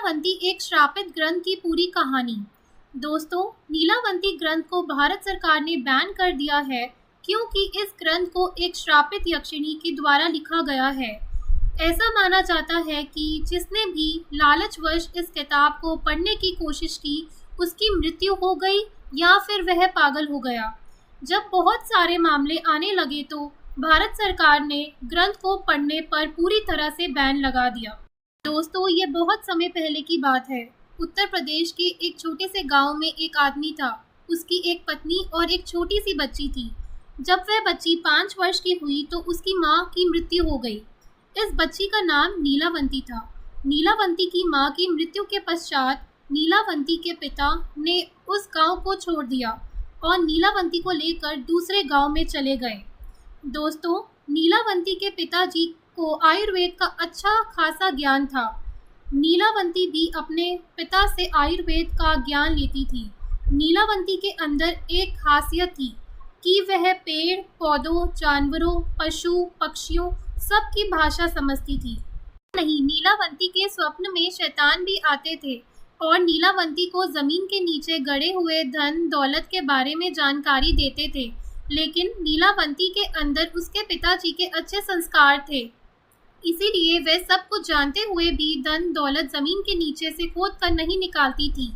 नीलावंती एक श्रापित ग्रंथ की पूरी कहानी। दोस्तों, नीलावंती ग्रंथ को भारत सरकार ने बैन कर दिया है क्योंकि इस ग्रंथ को एक श्रापित यक्षिणी के द्वारा लिखा गया है। ऐसा माना जाता है कि जिसने भी लालचवश इस किताब को पढ़ने की कोशिश की उसकी मृत्यु हो गई या फिर वह पागल हो गया। जब बहुत सारे मामले आने लगे तो भारत सरकार ने ग्रंथ को पढ़ने पर पूरी तरह से बैन लगा दिया। दोस्तों, ये बहुत समय पहले की बात है। उत्तर प्रदेश के एक छोटे से गांव में एक आदमी था। उसकी एक पत्नी और एक छोटी सी बच्ची थी। जब वह बच्ची 5 वर्ष की हुई तो उसकी माँ की मृत्यु हो गई। इस बच्ची का नाम नीलावंती था। नीलावंती की माँ की मृत्यु के पश्चात नीलावंती के पिता ने उस गांव को छोड़ दिया और नीलावंती को लेकर दूसरे गांव में चले गए। दोस्तों, नीलावंती के पिताजी को आयुर्वेद का अच्छा खासा ज्ञान था। नीलावंती भी अपने पिता से आयुर्वेद का ज्ञान लेती थी। नीलावंती के अंदर एक खासियत थी कि वह पेड़ पौधों, जानवरों, पशु पक्षियों सबकी भाषा समझती थी। नहीं, नीलावंती के स्वप्न में शैतान भी आते थे और नीलावंती को जमीन के नीचे गड़े हुए धन दौलत के बारे में जानकारी देते थे। लेकिन नीलावंती के अंदर उसके पिताजी के अच्छे संस्कार थे, इसीलिए वह सब कुछ जानते हुए भी धन दौलत जमीन के नीचे से खोद कर नहीं निकालती थी।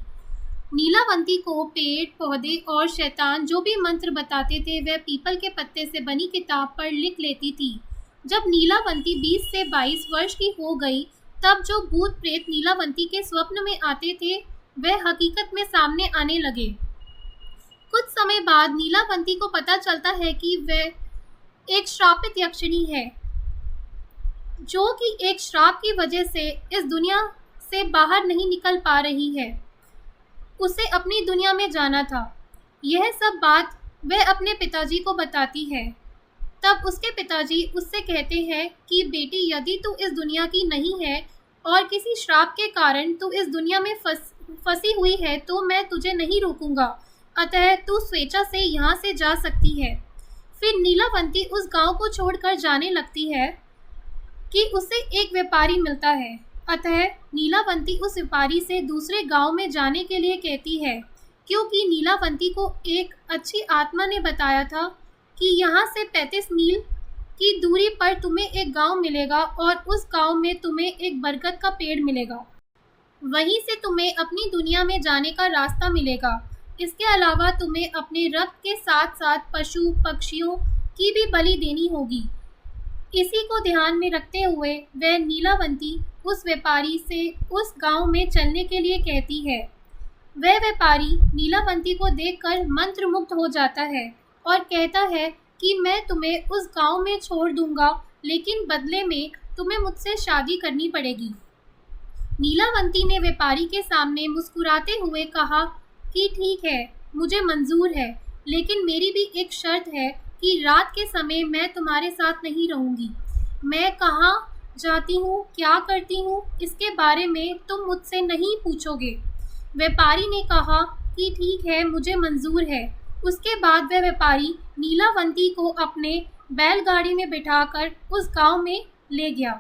नीलावंती को पेड़ पौधे और शैतान जो भी मंत्र बताते थे वह पीपल के पत्ते से बनी किताब पर लिख लेती थी। जब नीलावंती 20 से 22 वर्ष की हो गई तब जो भूत प्रेत नीलावंती के स्वप्न में आते थे वह हकीकत में सामने आने लगे। कुछ समय बाद नीलावंती को पता चलता है कि वह एक श्रापित यक्षिणी है जो कि एक श्राप की वजह से इस दुनिया से बाहर नहीं निकल पा रही है। उसे अपनी दुनिया में जाना था। यह सब बात वह अपने पिताजी को बताती है। तब उसके पिताजी उससे कहते हैं कि बेटी, यदि तू इस दुनिया की नहीं है और किसी श्राप के कारण तू इस दुनिया में फंसी हुई है तो मैं तुझे नहीं रोकूंगा, अतः तू स्वेच्छा से यहाँ से जा सकती है। फिर नीलावंती उस गांव को छोड़कर जाने लगती है कि उसे एक व्यापारी मिलता है। अतः नीलावंती उस व्यापारी से दूसरे गांव में जाने के लिए कहती है क्योंकि नीलावंती को एक अच्छी आत्मा ने बताया था कि यहाँ से 35 मील की दूरी पर तुम्हें एक गांव मिलेगा और उस गांव में तुम्हें एक बरगद का पेड़ मिलेगा। वहीं से तुम्हें अपनी दुनिया में जाने का रास्ता मिलेगा। इसके अलावा तुम्हें अपने रक्त के साथ साथ पशु पक्षियों की भी बलि देनी होगी। इसी को ध्यान में रखते हुए वह नीलावंती उस व्यापारी से उस गांव में चलने के लिए कहती है। वह व्यापारी नीलावंती को देखकर मंत्रमुग्ध हो जाता है और कहता है कि मैं तुम्हें उस गांव में छोड़ दूंगा, लेकिन बदले में तुम्हें मुझसे शादी करनी पड़ेगी। नीलावंती ने व्यापारी के सामने मुस्कुराते हुए कहा कि ठीक है, मुझे मंजूर है, लेकिन मेरी भी एक शर्त है कि रात के समय मैं तुम्हारे साथ नहीं रहूंगी। मैं कहाँ जाती हूँ, क्या करती हूँ, इसके बारे में तुम मुझसे नहीं पूछोगे। व्यापारी ने कहा कि ठीक है, मुझे मंजूर है। उसके बाद वह व्यापारी नीलावंती को अपने बैलगाड़ी में बिठाकर उस गांव में ले गया।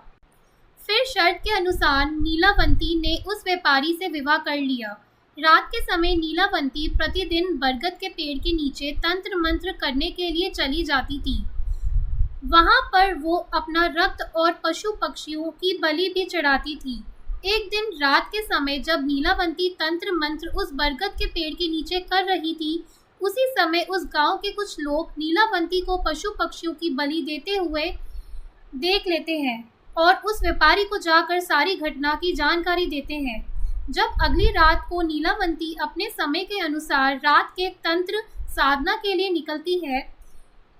फिर शर्त के अनुसार नीलावंती ने उस व्यापारी से विवाह कर लिया। रात के समय नीलावंती प्रतिदिन बरगद के पेड़ के नीचे तंत्र मंत्र करने के लिए चली जाती थी। वहां पर वो अपना रक्त और पशु पक्षियों की बलि भी चढ़ाती थी। एक दिन रात के समय जब नीलावंती तंत्र मंत्र उस बरगद के पेड़ के नीचे कर रही थी, उसी समय उस गांव के कुछ लोग नीलावंती को पशु पक्षियों की बलि देते हुए देख लेते हैं और उस व्यापारी को जाकर सारी घटना की जानकारी देते हैं। जब अगली रात को नीलावंती अपने समय के अनुसार रात के तंत्र साधना के लिए निकलती है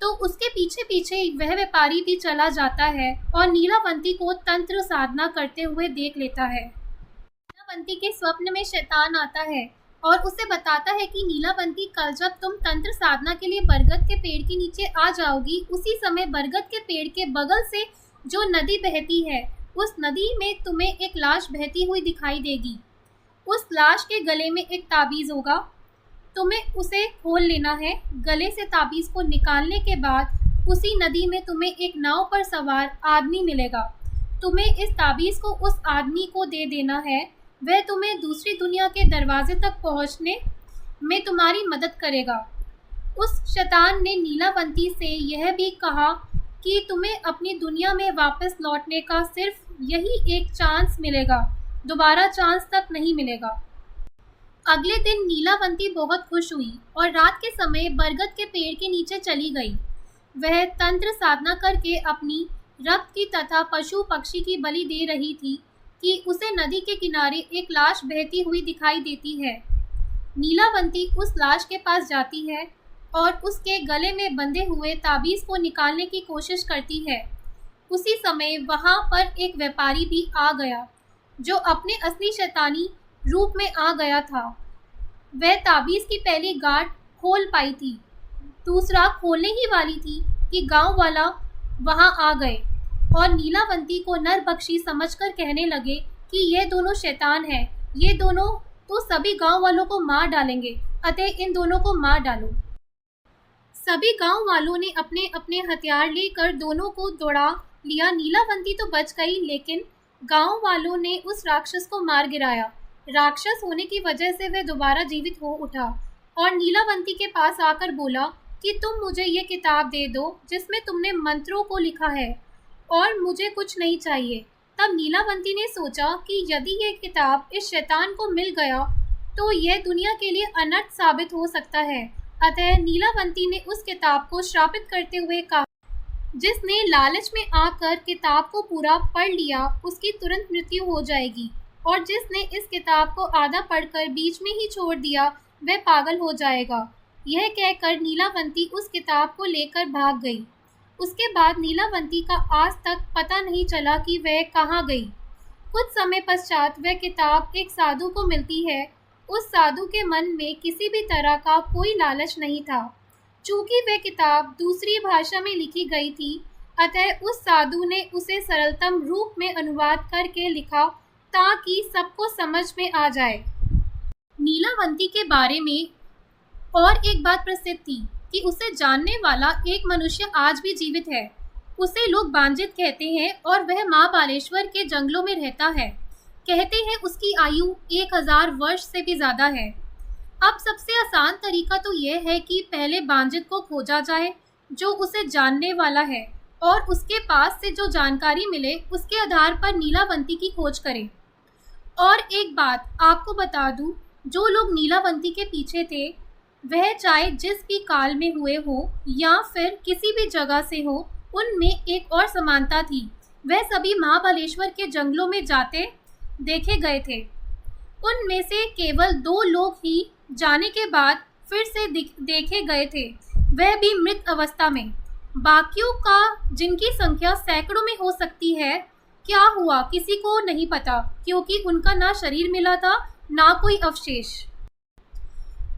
तो उसके पीछे पीछे वह व्यापारी भी चला जाता है और नीलावंती को तंत्र साधना करते हुए देख लेता है। नीलावंती के स्वप्न में शैतान आता है और उसे बताता है कि नीलावंती, कल जब तुम तंत्र साधना के लिए बरगद के पेड़ के नीचे आ जाओगी, उसी समय बरगद के पेड़ के बगल से जो नदी बहती है उस नदी में तुम्हें एक लाश बहती हुई दिखाई देगी। उस लाश के गले में एक ताबीज़ होगा, तुम्हें उसे खोल लेना है। गले से ताबीज़ को निकालने के बाद उसी नदी में तुम्हें एक नाव पर सवार आदमी मिलेगा। तुम्हें इस ताबीज़ को उस आदमी को दे देना है। वह तुम्हें दूसरी दुनिया के दरवाजे तक पहुंचने में तुम्हारी मदद करेगा। उस शैतान ने नीलावंती से यह भी कहा कि तुम्हें अपनी दुनिया में वापस लौटने का सिर्फ यही एक चांस मिलेगा, दोबारा चांस तक नहीं मिलेगा। अगले दिन नीलावंती बहुत खुश हुई और रात के समय बरगद के पेड़ के नीचे चली गई। वह तंत्र साधना करके अपनी रक्त की तथा पशु पक्षी की बलि दे रही थी कि उसे नदी के किनारे एक लाश बहती हुई दिखाई देती है। नीलावंती उस लाश के पास जाती है और उसके गले में बंधे हुए ताबीज़ को निकालने की कोशिश करती है। उसी समय वहां पर एक व्यापारी भी आ गया जो अपने असली शैतानी रूप में आ गया था। वह ताबीज़ की पहली गांठ खोल पाई थी, दूसरा खोलने ही वाली थी कि गांव वाला वहां आ गए और नीलावंती को नरभक्षी समझकर कहने लगे कि ये दोनों शैतान हैं, ये दोनों तो सभी गांव वालों को मार डालेंगे, अतः इन दोनों को मार डालो। सभी गांव वालों ने अपने अपने हथियार लेकर दोनों को दौड़ा लिया। नीलावंती तो बच गई, लेकिन गांव वालों ने उस राक्षस को मार गिराया। राक्षस होने की वजह से वह दोबारा जीवित हो उठा और नीलावंती के पास आकर बोला कि तुम मुझे ये किताब दे दो जिसमें तुमने मंत्रों को लिखा है और मुझे कुछ नहीं चाहिए। तब नीलावंती ने सोचा कि यदि ये किताब इस शैतान को मिल गया तो यह दुनिया के लिए अनर्थ साबित हो सकता है। अतः नीलावंती ने उस किताब को श्रापित करते हुए कहा, जिसने लालच में आकर किताब को पूरा पढ़ लिया उसकी तुरंत मृत्यु हो जाएगी, और जिसने इस किताब को आधा पढ़कर बीच में ही छोड़ दिया वह पागल हो जाएगा। यह कहकर नीलावंती उस किताब को लेकर भाग गई। उसके बाद नीलावंती का आज तक पता नहीं चला कि वह कहाँ गई। कुछ समय पश्चात वह किताब एक साधु को मिलती है। उस साधु के मन में किसी भी तरह का कोई लालच नहीं था। चूंकि वह किताब दूसरी भाषा में लिखी गई थी, अतः उस साधु ने उसे सरलतम रूप में अनुवाद करके लिखा ताकि सबको समझ में आ जाए। नीलावंती के बारे में और एक बात प्रसिद्ध थी कि उसे जानने वाला एक मनुष्य आज भी जीवित है। उसे लोग बांजित कहते हैं और वह माँ बालेश्वर के जंगलों में रहता है। कहते हैं उसकी आयु 1000 वर्ष से भी ज़्यादा है। अब सबसे आसान तरीका तो यह है कि पहले बांजित को खोजा जाए जो उसे जानने वाला है, और उसके पास से जो जानकारी मिले उसके आधार पर नीलावंती की खोज करें। और एक बात आपको बता दूं, जो लोग नीलावंती के पीछे थे वह चाहे जिस भी काल में हुए हो या फिर किसी भी जगह से हो, उनमें एक और समानता थी। वह सभी महाबलेश्वर के जंगलों में जाते देखे गए थे। उनमें से केवल 2 लोग ही जाने के बाद फिर से देखे गए थे, वह भी मृत अवस्था में। बाकियों का, जिनकी संख्या सैकड़ों में हो सकती है, क्या हुआ किसी को नहीं पता, क्योंकि उनका ना शरीर मिला था ना कोई अवशेष।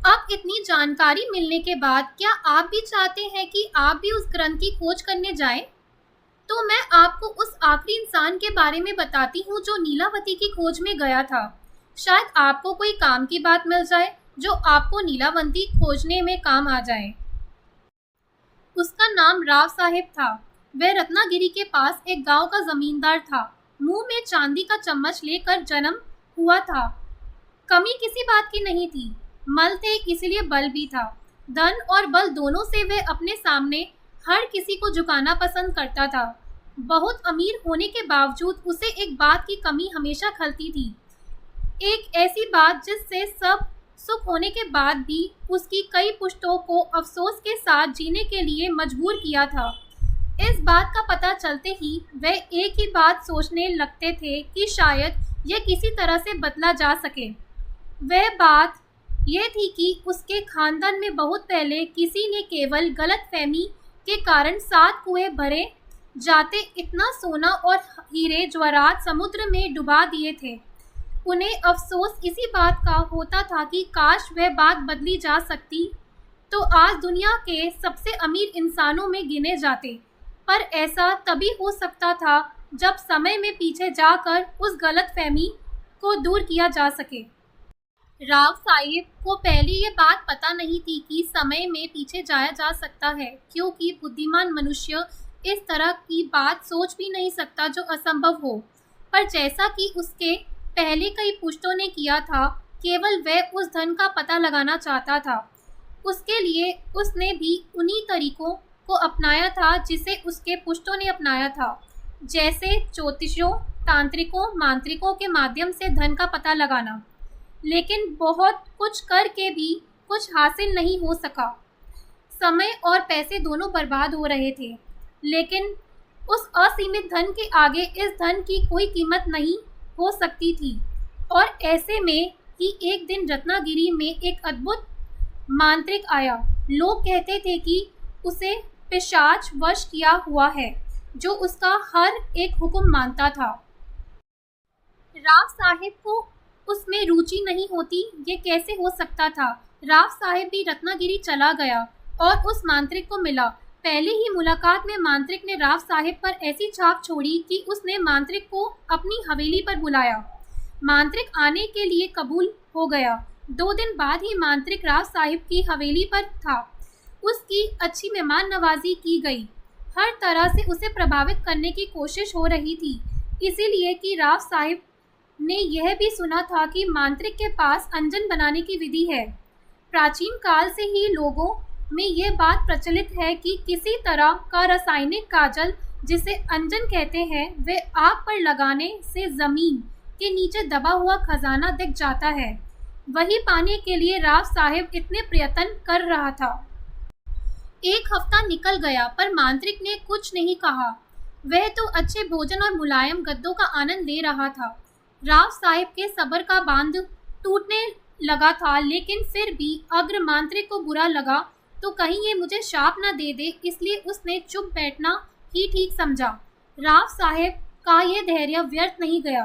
अब इतनी जानकारी मिलने के बाद क्या आप भी चाहते हैं कि आप भी उस ग्रंथ की खोज करने जाएं? तो मैं आपको उस आखिरी इंसान के बारे में बताती हूँ जो नीलावती की खोज में गया था। शायद आपको कोई काम की बात मिल जाए जो आपको नीलावती खोजने में काम आ जाए। उसका नाम राव साहेब था। वह रत्नागिरी के पास एक गांव का जमींदार था। मुंह में चांदी का चम्मच लेकर जन्म हुआ था। कमी किसी बात की नहीं थी। मल थे इसलिए बल भी था। धन और बल दोनों से वह अपने सामने हर किसी को झुकाना पसंद करता था। बहुत अमीर होने के बावजूद उसे एक बात की कमी हमेशा खलती थी, एक ऐसी बात जिससे सब सुख होने के बाद भी उसकी कई पुश्तों को अफसोस के साथ जीने के लिए मजबूर किया था। इस बात का पता चलते ही वह एक ही बात सोचने लगते थे कि शायद यह किसी तरह से बदला जा सके। वह बात यह थी कि उसके खानदान में बहुत पहले किसी ने केवल गलतफहमी के कारण 7 कुएं भरे जाते इतना सोना और हीरे जवाहरात समुद्र में डुबा दिए थे। उन्हें अफसोस इसी बात का होता था कि काश वह बात बदली जा सकती तो आज दुनिया के सबसे अमीर इंसानों में गिने जाते। पर ऐसा तभी हो सकता था जब समय में पीछे जाकर उस गलतफहमी को दूर किया जा सके। राव साहिब को पहले ये बात पता नहीं थी कि समय में पीछे जाया जा सकता है, क्योंकि बुद्धिमान मनुष्य इस तरह की बात सोच भी नहीं सकता जो असंभव हो। पर जैसा कि उसके पहले कई पुश्तों ने किया था, केवल वह उस धन का पता लगाना चाहता था। उसके लिए उसने भी उन्हीं तरीकों को अपनाया था जिसे उसके पुश्तों ने अपनाया था, जैसे ज्योतिषियों, तांत्रिकों, मांत्रिकों के माध्यम से धन का पता लगाना। लेकिन बहुत कुछ करके भी कुछ हासिल नहीं हो सका। समय और पैसे दोनों बर्बाद हो रहे थे, लेकिन उस असीमित धन के आगे इस धन की कोई कीमत नहीं हो सकती थी। और ऐसे में ही एक दिन रत्नागिरी में एक अद्भुत मांत्रिक आया। लोग कहते थे कि उसे पिशाच वश किया हुआ है, जो उसका हर एक हुक्म मानता था। राव साहिब को उसमें रुचि नहीं होती, ये कैसे हो सकता था? राव साहिब भी रत्नागिरी चला गया और उस मांत्रिक को मिला। पहले ही मुलाकात में मांत्रिक ने राव साहिब पर ऐसी छाप छोड़ी कि उसने मांत्रिक को अपनी हवेली पर बुलाया। मांत्रिक आने के लिए कबूल हो गया। 2 दिन बाद ही मांत्रिक राव साहिब की हवेली पर था। उसकी अच्छी मेहमान नवाजी की गई। हर तरह से उसे प्रभावित करने की कोशिश हो रही थी, इसीलिए कि राव साहिब ने यह भी सुना था कि मांत्रिक के पास अंजन बनाने की विधि है। प्राचीन काल से ही लोगों में यह बात प्रचलित है कि किसी तरह का रासायनिक काजल, जिसे अंजन कहते हैं, वे आग पर लगाने से जमीन के नीचे दबा हुआ खजाना दिख जाता है। वही पाने के लिए राव साहिब इतने प्रयत्न कर रहा था। 1 हफ्ता निकल गया, पर मांत्रिक ने कुछ नहीं कहा। वह तो अच्छे भोजन और मुलायम गद्दों का आनंद ले रहा था। राव साहिब के सब्र का बांध टूटने लगा था, लेकिन फिर भी अग्र मांत्रिक को बुरा लगा तो कहीं ये मुझे शाप न दे दे, इसलिए उसने चुप बैठना ही ठीक समझा। राव साहिब का यह धैर्य व्यर्थ नहीं गया।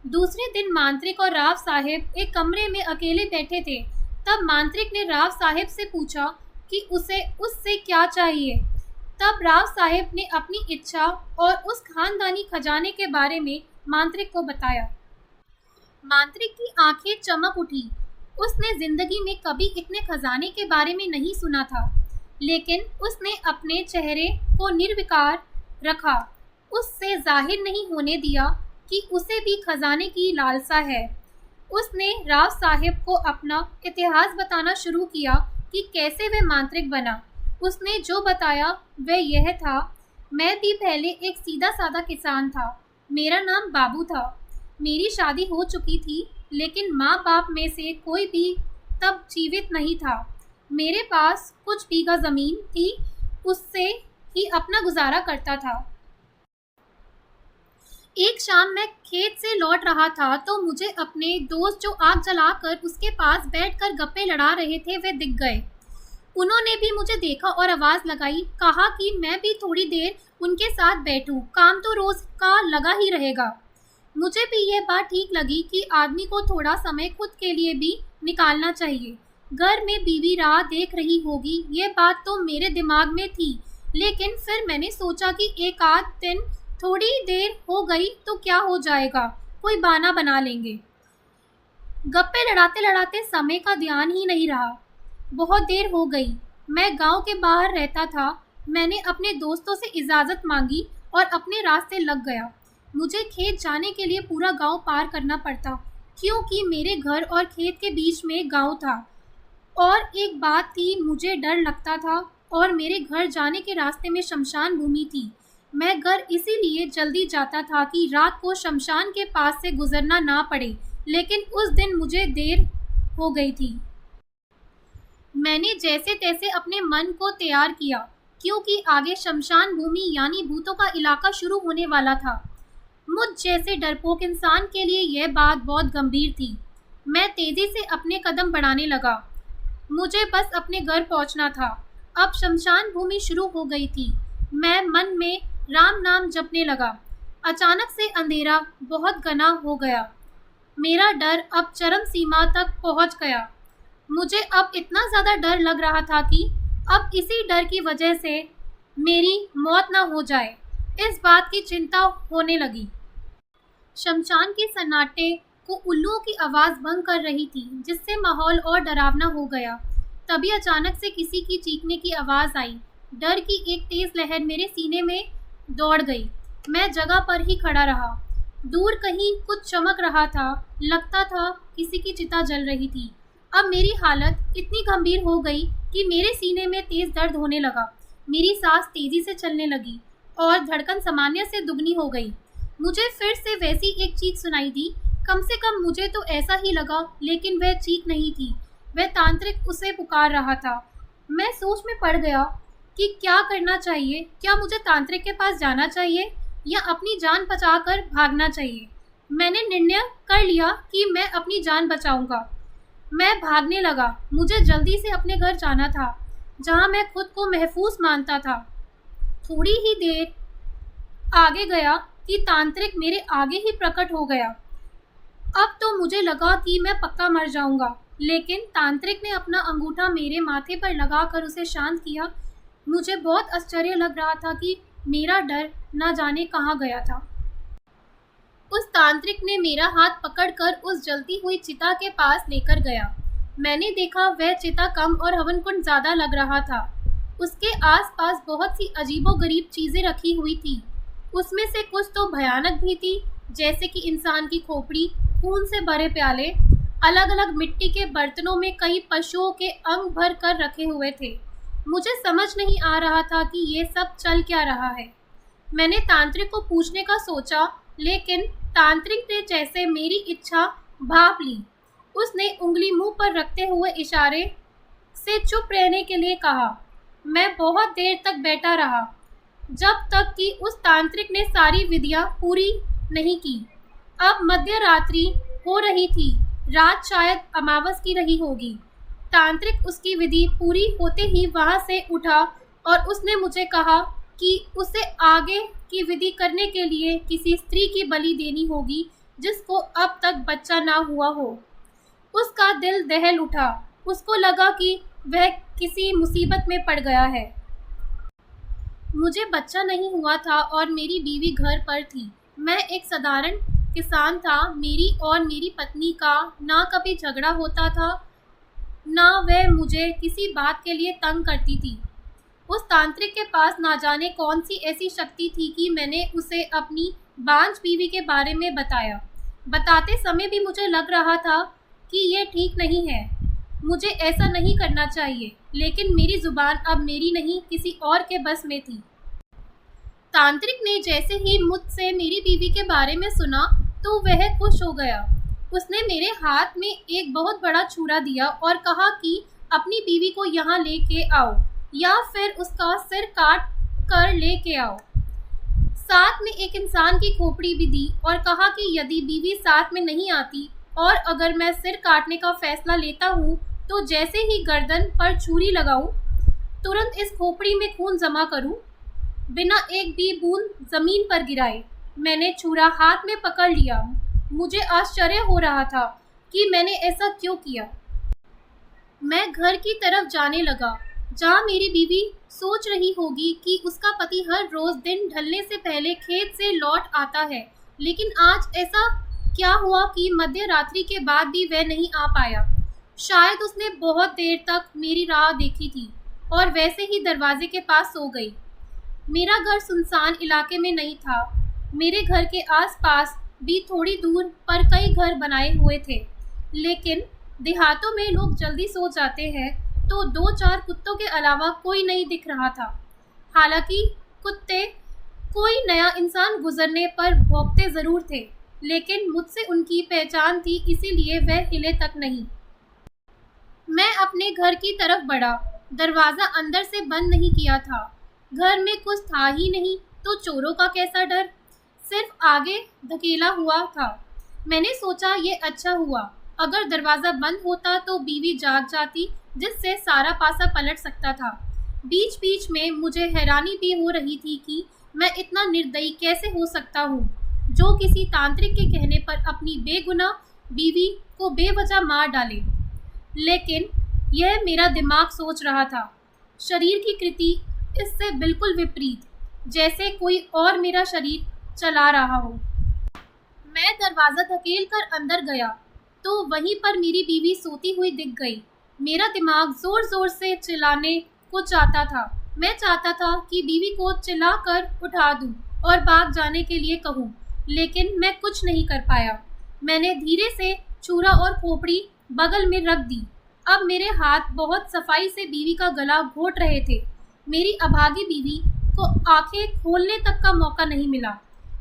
दूसरे दिन मांत्रिक और राव साहिब एक कमरे में अकेले बैठे थे। तब मांत्रिक ने राव साहिब से पूछा कि उसे उससे क्या चाहिए। तब राव साहिब ने अपनी इच्छा और उस खानदानी खजाने के बारे में मांत्रिक को बताया। मांत्रिक की आंखें चमक उठी। उसने जिंदगी में कभी इतने खजाने के बारे में नहीं सुना था, लेकिन उसने अपने चेहरे को निर्विकार रखा। उससे जाहिर नहीं होने दिया कि उसे भी खजाने की लालसा है। उसने राव साहिब को अपना इतिहास बताना शुरू किया कि कैसे वह मांत्रिक बना। उसने जो बताया वह यह था, मैं भी पहले एक सीधा साधा किसान था। मेरा नाम बाबू था। मेरी शादी हो चुकी थी, लेकिन माँ बाप में से कोई भी तब जीवित नहीं था। मेरे पास कुछ बीघा ज़मीन थी, उससे ही अपना गुजारा करता था। एक शाम मैं खेत से लौट रहा था तो मुझे अपने दोस्त जो आग जलाकर उसके पास बैठकर गप्पे लड़ा रहे थे वे दिख गए। उन्होंने भी मुझे देखा और आवाज़ लगाई, कहा कि मैं भी थोड़ी देर उनके साथ बैठूं, काम तो रोज़ का लगा ही रहेगा। मुझे भी यह बात ठीक लगी कि आदमी को थोड़ा समय खुद के लिए भी निकालना चाहिए। घर में बीवी राह देख रही होगी, ये बात तो मेरे दिमाग में थी, लेकिन फिर मैंने सोचा कि एक आध दिन थोड़ी देर हो गई तो क्या हो जाएगा, कोई बहाना बना लेंगे। गप्पे लड़ाते लड़ाते समय का ध्यान ही नहीं रहा। बहुत देर हो गई। मैं गांव के बाहर रहता था। मैंने अपने दोस्तों से इजाज़त मांगी और अपने रास्ते लग गया। मुझे खेत जाने के लिए पूरा गांव पार करना पड़ता, क्योंकि मेरे घर और खेत के बीच में गांव था। और एक बात थी, मुझे डर लगता था और मेरे घर जाने के रास्ते में शमशान भूमि थी। मैं घर इसीलिए जल्दी जाता था कि रात को शमशान के पास से गुजरना ना पड़े, लेकिन उस दिन मुझे देर हो गई थी। मैंने जैसे तैसे अपने मन को तैयार किया, क्योंकि आगे शमशान भूमि यानी भूतों का इलाका शुरू होने वाला था। मुझ जैसे डरपोक इंसान के लिए यह बात बहुत गंभीर थी। मैं तेज़ी से अपने कदम बढ़ाने लगा। मुझे बस अपने घर पहुंचना था। अब शमशान भूमि शुरू हो गई थी। मैं मन में राम नाम जपने लगा। अचानक से अंधेरा बहुत घना हो गया। मेरा डर अब चरम सीमा तक पहुंच गया। मुझे अब इतना ज़्यादा डर लग रहा था कि अब इसी डर की वजह से मेरी मौत ना हो जाए, इस बात की चिंता होने लगी। शमशान के सन्नाटे को उल्लुओं की आवाज़ भंग कर रही थी, जिससे माहौल और डरावना हो गया। तभी अचानक से किसी की चीखने की आवाज़ आई। डर की एक तेज़ लहर मेरे सीने में दौड़ गई। मैं जगह पर ही खड़ा रहा। दूर कहीं कुछ चमक रहा था, लगता था किसी की चिता जल रही थी। अब मेरी हालत इतनी गंभीर हो गई कि मेरे सीने में तेज दर्द होने लगा। मेरी सांस तेजी से चलने लगी और धड़कन सामान्य से दुगनी हो गई। मुझे फिर से वैसी एक चीख सुनाई दी। कम से कम मुझे तो ऐसा ही लगा, लेकिन वह चीख नहीं थी, वह तांत्रिक उसे पुकार रहा था। मैं सोच में पड़ गया कि क्या करना चाहिए। क्या मुझे तांत्रिक के पास जाना चाहिए या अपनी जान बचाकर भागना चाहिए? मैंने निर्णय कर लिया कि मैं अपनी जान बचाऊंगा। मैं भागने लगा। मुझे जल्दी से अपने घर जाना था, जहां मैं खुद को महफूज मानता था। थोड़ी ही देर आगे गया कि तांत्रिक मेरे आगे ही प्रकट हो गया। अब तो मुझे लगा कि मैं पक्का मर जाऊंगा, लेकिन तांत्रिक ने अपना अंगूठा मेरे माथे पर लगाकर उसे शांत किया। मुझे बहुत आश्चर्य लग रहा था कि मेरा डर न जाने कहाँ गया था। उस तांत्रिक ने मेरा हाथ पकड़कर उस जलती हुई चिता के पास लेकर गया। मैंने देखा वह चिता कम और हवन कुंड ज्यादा लग रहा था। उसके आसपास बहुत सी अजीबोगरीब चीजें रखी हुई थी। उसमें से कुछ तो भयानक भी थी, जैसे कि इंसान की खोपड़ी, खून से भरे प्याले, अलग अलग मिट्टी के बर्तनों में कई पशुओं के अंग भर कर रखे हुए थे। मुझे समझ नहीं आ रहा था कि ये सब चल क्या रहा है। मैंने तांत्रिक को पूछने का सोचा, लेकिन तांत्रिक ने जैसे मेरी इच्छा भांप ली। उसने उंगली मुंह पर रखते हुए इशारे से चुप रहने के लिए कहा। मैं बहुत देर तक बैठा रहा, जब तक कि उस तांत्रिक ने सारी विधियां पूरी नहीं की। अब मध्य रात्रि हो रही थी, रात शायद अमावस की रही होगी। तांत्रिक उसकी विधि पूरी होते ही वहां से उठा और उसने मुझे कहा कि उसे आगे की विधि करने के लिए किसी स्त्री की बलि देनी होगी जिसको अब तक बच्चा ना हुआ हो। उसका दिल दहल उठा। उसको लगा कि वह किसी मुसीबत में पड़ गया है। मुझे बच्चा नहीं हुआ था और मेरी बीवी घर पर थी। मैं एक साधारण किसान था। मेरी और मेरी पत्नी का ना कभी झगड़ा होता था, ना वह मुझे किसी बात के लिए तंग करती थी। उस तांत्रिक के पास ना जाने कौन सी ऐसी शक्ति थी कि मैंने उसे अपनी बांझ बीवी के बारे में बताया। बताते समय भी मुझे लग रहा था कि यह ठीक नहीं है, मुझे ऐसा नहीं करना चाहिए, लेकिन मेरी जुबान अब मेरी नहीं किसी और के बस में थी। तांत्रिक ने जैसे ही मुझसे मेरी बीवी के बारे में सुना तो वह खुश हो गया। उसने मेरे हाथ में एक बहुत बड़ा छुरा दिया और कहा कि अपनी बीवी को यहाँ लेके आओ या फिर उसका सिर काट कर लेके आओ। साथ में एक इंसान की खोपड़ी भी दी और कहा कि यदि बीवी साथ में नहीं आती और अगर मैं सिर काटने का फैसला लेता हूँ तो जैसे ही गर्दन पर छुरी लगाऊं, तुरंत इस खोपड़ी में खून जमा करूं, बिना एक भी बूंद जमीन पर गिराए। मैंने छुरा हाथ में पकड़ लिया। मुझे आश्चर्य हो रहा था कि मैंने ऐसा क्यों किया। मैं घर की तरफ जाने लगा, जहाँ मेरी बीवी सोच रही होगी कि उसका पति हर रोज दिन ढलने से पहले खेत से लौट आता है, लेकिन आज ऐसा क्या हुआ कि मध्य रात्रि के बाद भी वह नहीं आ पाया। शायद उसने बहुत देर तक मेरी राह देखी थी और वैसे ही दरवाजे के पास सो गई। मेरा घर सुनसान इलाके में नहीं था। मेरे घर के आसपास भी थोड़ी दूर पर कई घर बनाए हुए थे, लेकिन देहातों में लोग जल्दी सो जाते हैं, तो 2-4 कुत्तों के अलावा कोई नहीं दिख रहा था। हालांकि कुत्ते कोई नया इंसान गुजरने पर भौंकते जरूर थे, लेकिन मुझसे उनकी पहचान थी, इसीलिए वह हिले तक नहीं। मैं अपने घर की तरफ बढ़ा। दरवाज़ा अंदर से बंद नहीं किया था। घर में कुछ था ही नहीं, तो चोरों का कैसा डर, सिर्फ आगे धकेला हुआ था। मैंने सोचा ये अच्छा हुआ, अगर दरवाज़ा बंद होता तो बीवी जाग जाती, जिससे सारा पासा पलट सकता था। बीच बीच में मुझे हैरानी भी हो रही थी कि मैं इतना निर्दयी कैसे हो सकता हूँ, जो किसी तांत्रिक के कहने पर अपनी बेगुनाह बीवी को बेवजह मार डाले। लेकिन यह मेरा दिमाग सोच रहा था। शरीर की कृति इससे बिल्कुल विपरीत, जैसे कोई और मेरा शरीर चला रहा हो। मैं दरवाज़ा धकेल कर अंदर गया तो वहीं पर मेरी बीवी सोती हुई दिख गई। मेरा दिमाग जोर जोर से चिल्लाने को चाहता था। मैं चाहता था कि बीवी को चिल्लाकर उठा दूं और भाग जाने के लिए कहूं, लेकिन मैं कुछ नहीं कर पाया। मैंने धीरे से छुरा और खोपड़ी बगल में रख दी। अब मेरे हाथ बहुत सफाई से बीवी का गला घोंट रहे थे। मेरी अभागी बीवी को आंखें खोलने तक का मौका नहीं मिला।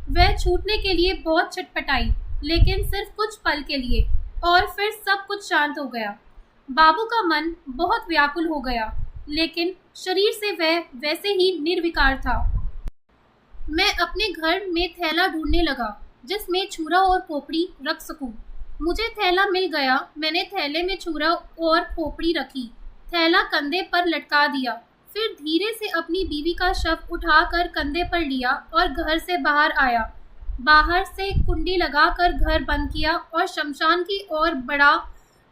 वह छूटने के लिए बहुत छटपटाई, लेकिन सिर्फ कुछ पल के लिए, और फिर सब कुछ शांत हो गया। बाबू का मन बहुत व्याकुल हो गया, लेकिन शरीर से वह वैसे ही निर्विकार था। मैं अपने घर में थैला ढूंढने लगा जिसमें छुरा और खोपड़ी रख सकूं। मुझे थैला मिल गया। मैंने थैले में छुरा और खोपड़ी रखी, थैला कंधे पर लटका दिया, फिर धीरे से अपनी बीवी का शव उठाकर कंधे पर लिया और घर से बाहर आया। बाहर से कुंडी लगाकर घर बंद किया और शमशान की ओर बढ़ा,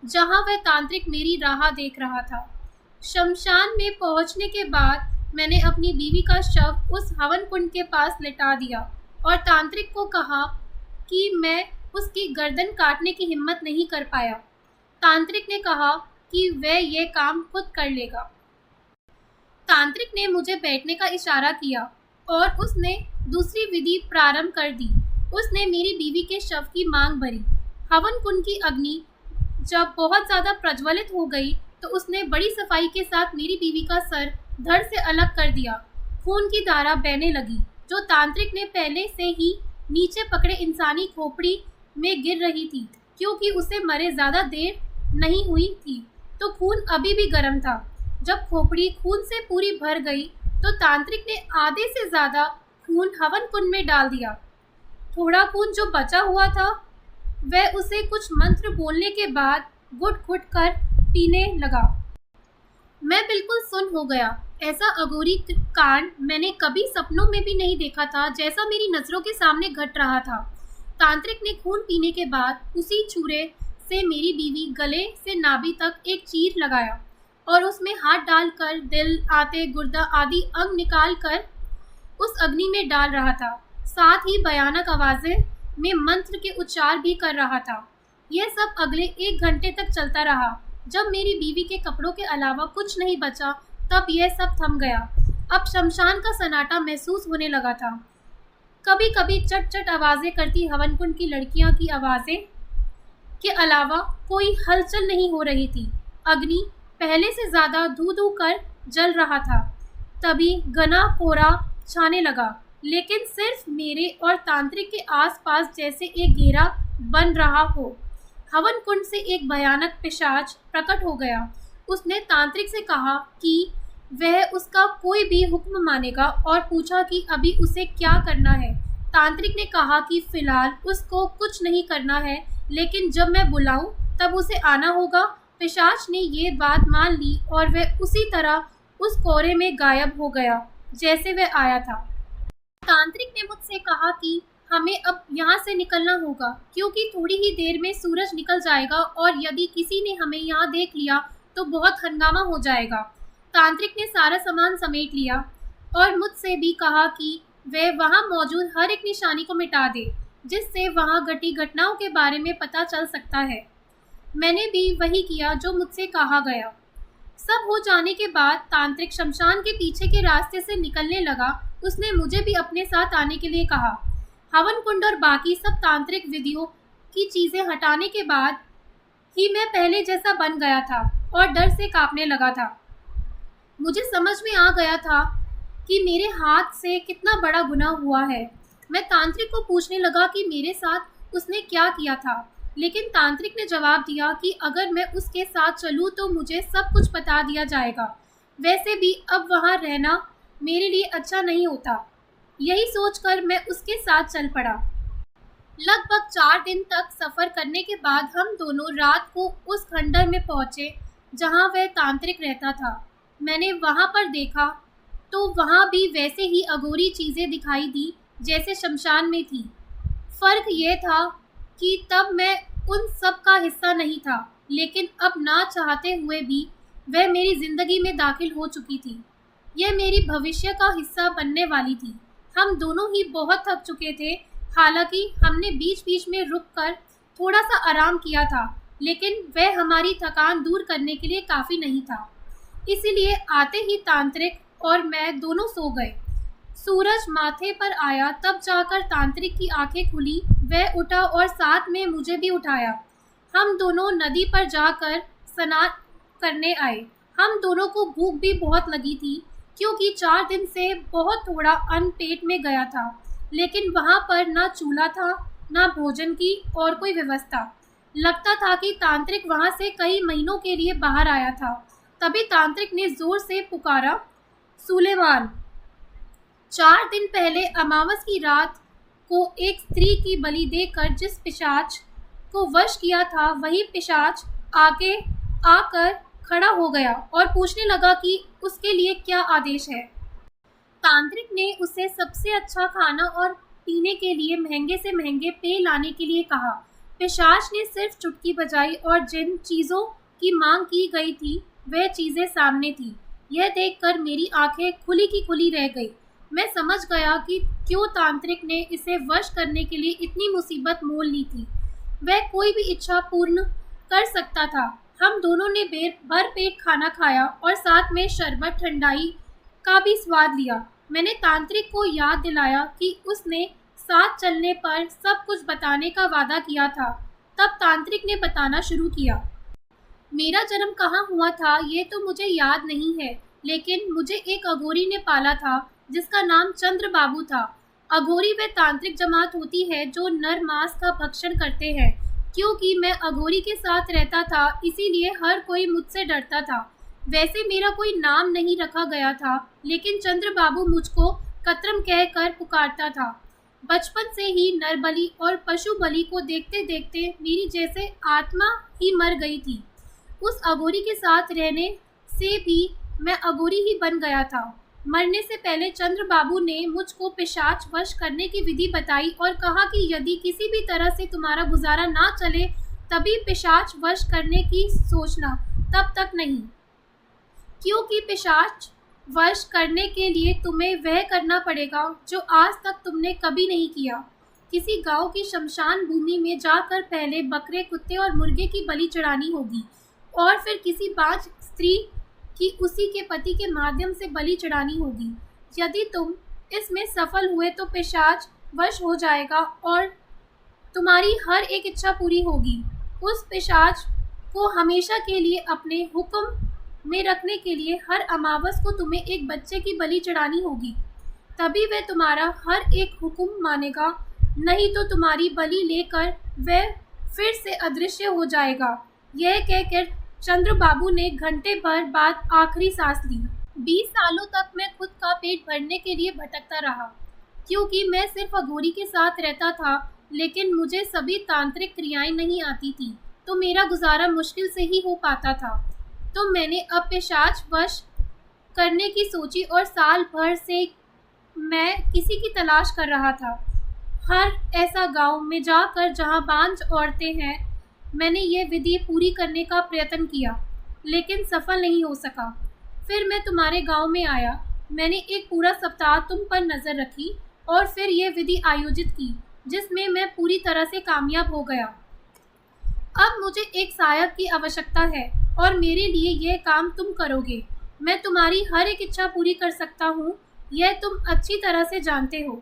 जहां वह तांत्रिक मेरी राह देख रहा था। शमशान में पहुंचने के बाद मैंने अपनी बीवी का शव उस हवन कुंड के पास लिटा दिया और तांत्रिक को कहा कि मैं उसकी गर्दन काटने की हिम्मत नहीं कर पाया। तांत्रिक ने कहा कि वह ये काम खुद कर लेगा। तांत्रिक ने मुझे बैठने का इशारा किया और उसने दूसरी विधि प्रारंभ कर दी। उसने मेरी बीवी के शव की मांग भरी। हवन कुंड की अग्नि जब बहुत ज़्यादा प्रज्वलित हो गई तो उसने बड़ी सफाई के साथ मेरी बीवी का सर धड़ से अलग कर दिया। खून की धारा बहने लगी, जो तांत्रिक ने पहले से ही नीचे पकड़े इंसानी खोपड़ी में गिर रही थी। क्योंकि उसे मरे ज़्यादा देर नहीं हुई थी, तो खून अभी भी गर्म था। जब खोपड़ी खून से पूरी भर गई तो तांत्रिक ने आधे से ज़्यादा खून हवन कुंड में डाल दिया। थोड़ा खून जो बचा हुआ था वह उसे कुछ मंत्र बोलने के बाद घुट घुट कर पीने लगा। मैं बिल्कुल सुन्न हो गया। ऐसा अघोरी कांड मैंने कभी सपनों में भी नहीं देखा था, जैसा मेरी नज़रों के सामने घट रहा था। तांत्रिक ने खून पीने के बाद उसी छुरे से मेरी बीवी गले से नाभि तक एक चीर लगाया और उसमें हाथ डालकर दिल, आते, गुर्दा आदि अंग निकाल कर उस अग्नि में डाल रहा था। साथ ही भयानक आवाज़ें में मंत्र के उच्चार भी कर रहा था। यह सब अगले 1 घंटे तक चलता रहा। जब मेरी बीवी के कपड़ों के अलावा कुछ नहीं बचा तब यह सब थम गया। अब शमशान का सन्नाटा महसूस होने लगा था। कभी कभी चट चट आवाज़ें करती हवन कुंड की लड़कियां की आवाज़ें के अलावा कोई हलचल नहीं हो रही थी। अग्नि पहले से ज़्यादा धू धू कर जल रहा था। तभी घना कोहरा छाने लगा, लेकिन सिर्फ मेरे और तांत्रिक के आसपास जैसे एक घेरा बन रहा हो। हवन कुंड से एक भयानक पिशाच प्रकट हो गया। उसने तांत्रिक से कहा कि वह उसका कोई भी हुक्म मानेगा और पूछा कि अभी उसे क्या करना है। तांत्रिक ने कहा कि फिलहाल उसको कुछ नहीं करना है, लेकिन जब मैं बुलाऊं तब उसे आना होगा। पिशाच ने ये बात मान ली और वह उसी तरह उस कोहरे में गायब हो गया जैसे वह आया था। तांत्रिक ने मुझसे कहा कि हमें अब यहाँ से निकलना होगा, क्योंकि थोड़ी ही देर में सूरज निकल जाएगा और यदि किसी ने हमें यहाँ देख लिया तो बहुत हंगामा हो जाएगा। तांत्रिक ने सारा सामान समेट लिया और मुझसे भी कहा कि वह वहाँ मौजूद हर एक निशानी को मिटा दे, जिससे वहाँ घटी घटनाओं के बारे में पता चल सकता है। मैंने भी वही किया जो मुझसे कहा गया। सब हो जाने के बाद तांत्रिक शमशान के पीछे के रास्ते से निकलने लगा। उसने मुझे भी अपने साथ आने के लिए कहा। हवन कुंड और बाकी सब तांत्रिक विधियों की चीज़ें हटाने के बाद ही मैं पहले जैसा बन गया था और डर से कांपने लगा था। मुझे समझ में आ गया था कि मेरे हाथ से कितना बड़ा गुनाह हुआ है। मैं तांत्रिक को पूछने लगा कि मेरे साथ उसने क्या किया था, लेकिन तांत्रिक ने जवाब दिया कि अगर मैं उसके साथ चलूँ तो मुझे सब कुछ बता दिया जाएगा। वैसे भी अब वहाँ रहना मेरे लिए अच्छा नहीं होता। यही सोचकर मैं उसके साथ चल पड़ा। लगभग 4 दिन तक सफ़र करने के बाद हम दोनों रात को उस खंडर में पहुँचे जहाँ वह तांत्रिक रहता था। मैंने वहाँ पर देखा तो वहाँ भी वैसे ही अघोरी चीज़ें दिखाई दी जैसे शमशान में थी। फ़र्क ये था कि तब मैं उन सब का हिस्सा नहीं था, लेकिन अब ना चाहते हुए भी वह मेरी ज़िंदगी में दाखिल हो चुकी थी। यह मेरी भविष्य का हिस्सा बनने वाली थी। हम दोनों ही बहुत थक चुके थे। हालांकि हमने बीच बीच में रुककर थोड़ा सा आराम किया था, लेकिन वह हमारी थकान दूर करने के लिए काफ़ी नहीं था। इसीलिए आते ही तांत्रिक और मैं दोनों सो गए। सूरज माथे पर आया तब जाकर तांत्रिक की आंखें खुली। वह उठा और साथ में मुझे भी उठाया। हम दोनों नदी पर जाकर स्नान करने आए। हम दोनों को भूख भी बहुत लगी थी क्योंकि 4 दिन से बहुत थोड़ा अन्न पेट में गया था। लेकिन वहाँ पर ना चूल्हा था, ना भोजन की और कोई व्यवस्था। लगता था कि तांत्रिक वहाँ से कई महीनों के लिए बाहर आया था। तभी तांत्रिक ने जोर से पुकारा, सुलेमान। 4 दिन पहले अमावस की रात को एक स्त्री की बलि देकर जिस पिशाच को वश किया था, वही पिशाच आकर खड़ा हो गया और पूछने लगा कि उसके लिए क्या आदेश है। तांत्रिक ने उसे सबसे अच्छा खाना और पीने के लिए महंगे से महंगे पेय लाने के लिए कहा। पिशाच ने सिर्फ चुटकी बजाई और जिन चीज़ों की मांग की गई थी वह चीज़ें सामने थी। यह देखकर मेरी आंखें खुली की खुली रह गई। मैं समझ गया कि क्यों तांत्रिक ने इसे वश करने के लिए इतनी मुसीबत मोल ली थी। वह कोई भी इच्छा पूर्ण कर सकता था। हम दोनों ने भरपेट खाना खाया और साथ में शरबत ठंडाई का भी स्वाद लिया। मैंने तांत्रिक को याद दिलाया कि उसने साथ चलने पर सब कुछ बताने का वादा किया था। तब तांत्रिक ने बताना शुरू किया। मेरा जन्म कहाँ हुआ था ये तो मुझे याद नहीं है, लेकिन मुझे एक अघोरी ने पाला था जिसका नाम चंद्र बाबू था। अघोरी वे तांत्रिक जमात होती है जो नर मांस का भक्षण करते हैं। क्योंकि मैं अघोरी के साथ रहता था इसीलिए हर कोई मुझसे डरता था। वैसे मेरा कोई नाम नहीं रखा गया था, लेकिन चंद्र बाबू मुझको कतरम कहकर पुकारता था। बचपन से ही नर बलि और पशु बलि को देखते देखते मेरी जैसे आत्मा ही मर गई थी। उस अघोरी के साथ रहने से भी मैं अघोरी ही बन गया था। मरने से पहले चंद्र बाबू ने मुझको पिशाच वश करने की विधि बताई और कहा कि यदि किसी भी तरह से तुम्हारा गुजारा ना चले तभी पिशाच वश करने की सोचना, तब तक नहीं। क्योंकि पिशाच वश करने के लिए तुम्हें वह करना पड़ेगा जो आज तक तुमने कभी नहीं किया। किसी गांव की शमशान भूमि में जाकर पहले बकरे, कुत्ते और मुर्गे की बलि चढ़ानी होगी और फिर किसी बांझ स्त्री कि उसी के पति के माध्यम से बलि चढ़ानी होगी। यदि तुम इसमें सफल हुए तो पिशाच वश हो जाएगा और तुम्हारी हर एक इच्छा पूरी होगी। उस पिशाच को हमेशा के लिए अपने हुक्म में रखने के लिए हर अमावस को तुम्हें एक बच्चे की बलि चढ़ानी होगी। तभी वह तुम्हारा हर एक हुक्म मानेगा, नहीं तो तुम्हारी बलि लेकर वह फिर से अदृश्य हो जाएगा। यह कहकर चंद्र बाबू ने घंटे भर बाद आखिरी सांस ली। 20 सालों तक मैं खुद का पेट भरने के लिए भटकता रहा क्योंकि मैं सिर्फ अघोरी के साथ रहता था, लेकिन मुझे सभी तांत्रिक क्रियाएं नहीं आती थी, तो मेरा गुजारा मुश्किल से ही हो पाता था। तो मैंने अब पिशाच वश करने की सोची और साल भर से मैं किसी की तलाश कर रहा था। हर ऐसा गांव में जाकर जहां बांझ औरतें हैं, मैंने ये विधि पूरी करने का प्रयत्न किया, लेकिन सफल नहीं हो सका। फिर मैं तुम्हारे गांव में आया। मैंने एक पूरा सप्ताह तुम पर नज़र रखी और फिर ये विधि आयोजित की, जिसमें मैं पूरी तरह से कामयाब हो गया। अब मुझे एक सहायक की आवश्यकता है और मेरे लिए यह काम तुम करोगे। मैं तुम्हारी हर एक इच्छा पूरी कर सकता हूँ, यह तुम अच्छी तरह से जानते हो।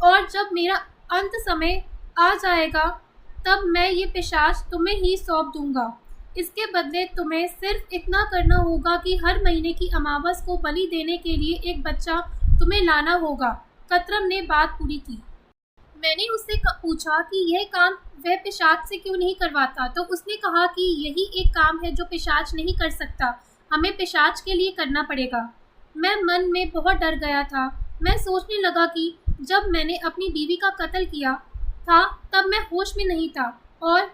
और जब मेरा अंत समय आ जाएगा तब मैं ये पिशाच तुम्हें ही सौंप दूंगा। इसके बदले तुम्हें सिर्फ इतना करना होगा कि हर महीने की अमावस को बलि देने के लिए एक बच्चा तुम्हें लाना होगा। कतरम ने बात पूरी की। मैंने उससे पूछा कि यह काम वह पिशाच से क्यों नहीं करवाता, तो उसने कहा कि यही एक काम है जो पिशाच नहीं कर सकता, हमें पिशाच के लिए करना पड़ेगा। मैं मन में बहुत डर गया था। मैं सोचने लगा कि जब मैंने अपनी बीवी का कत्ल किया था तब मैं होश में नहीं था और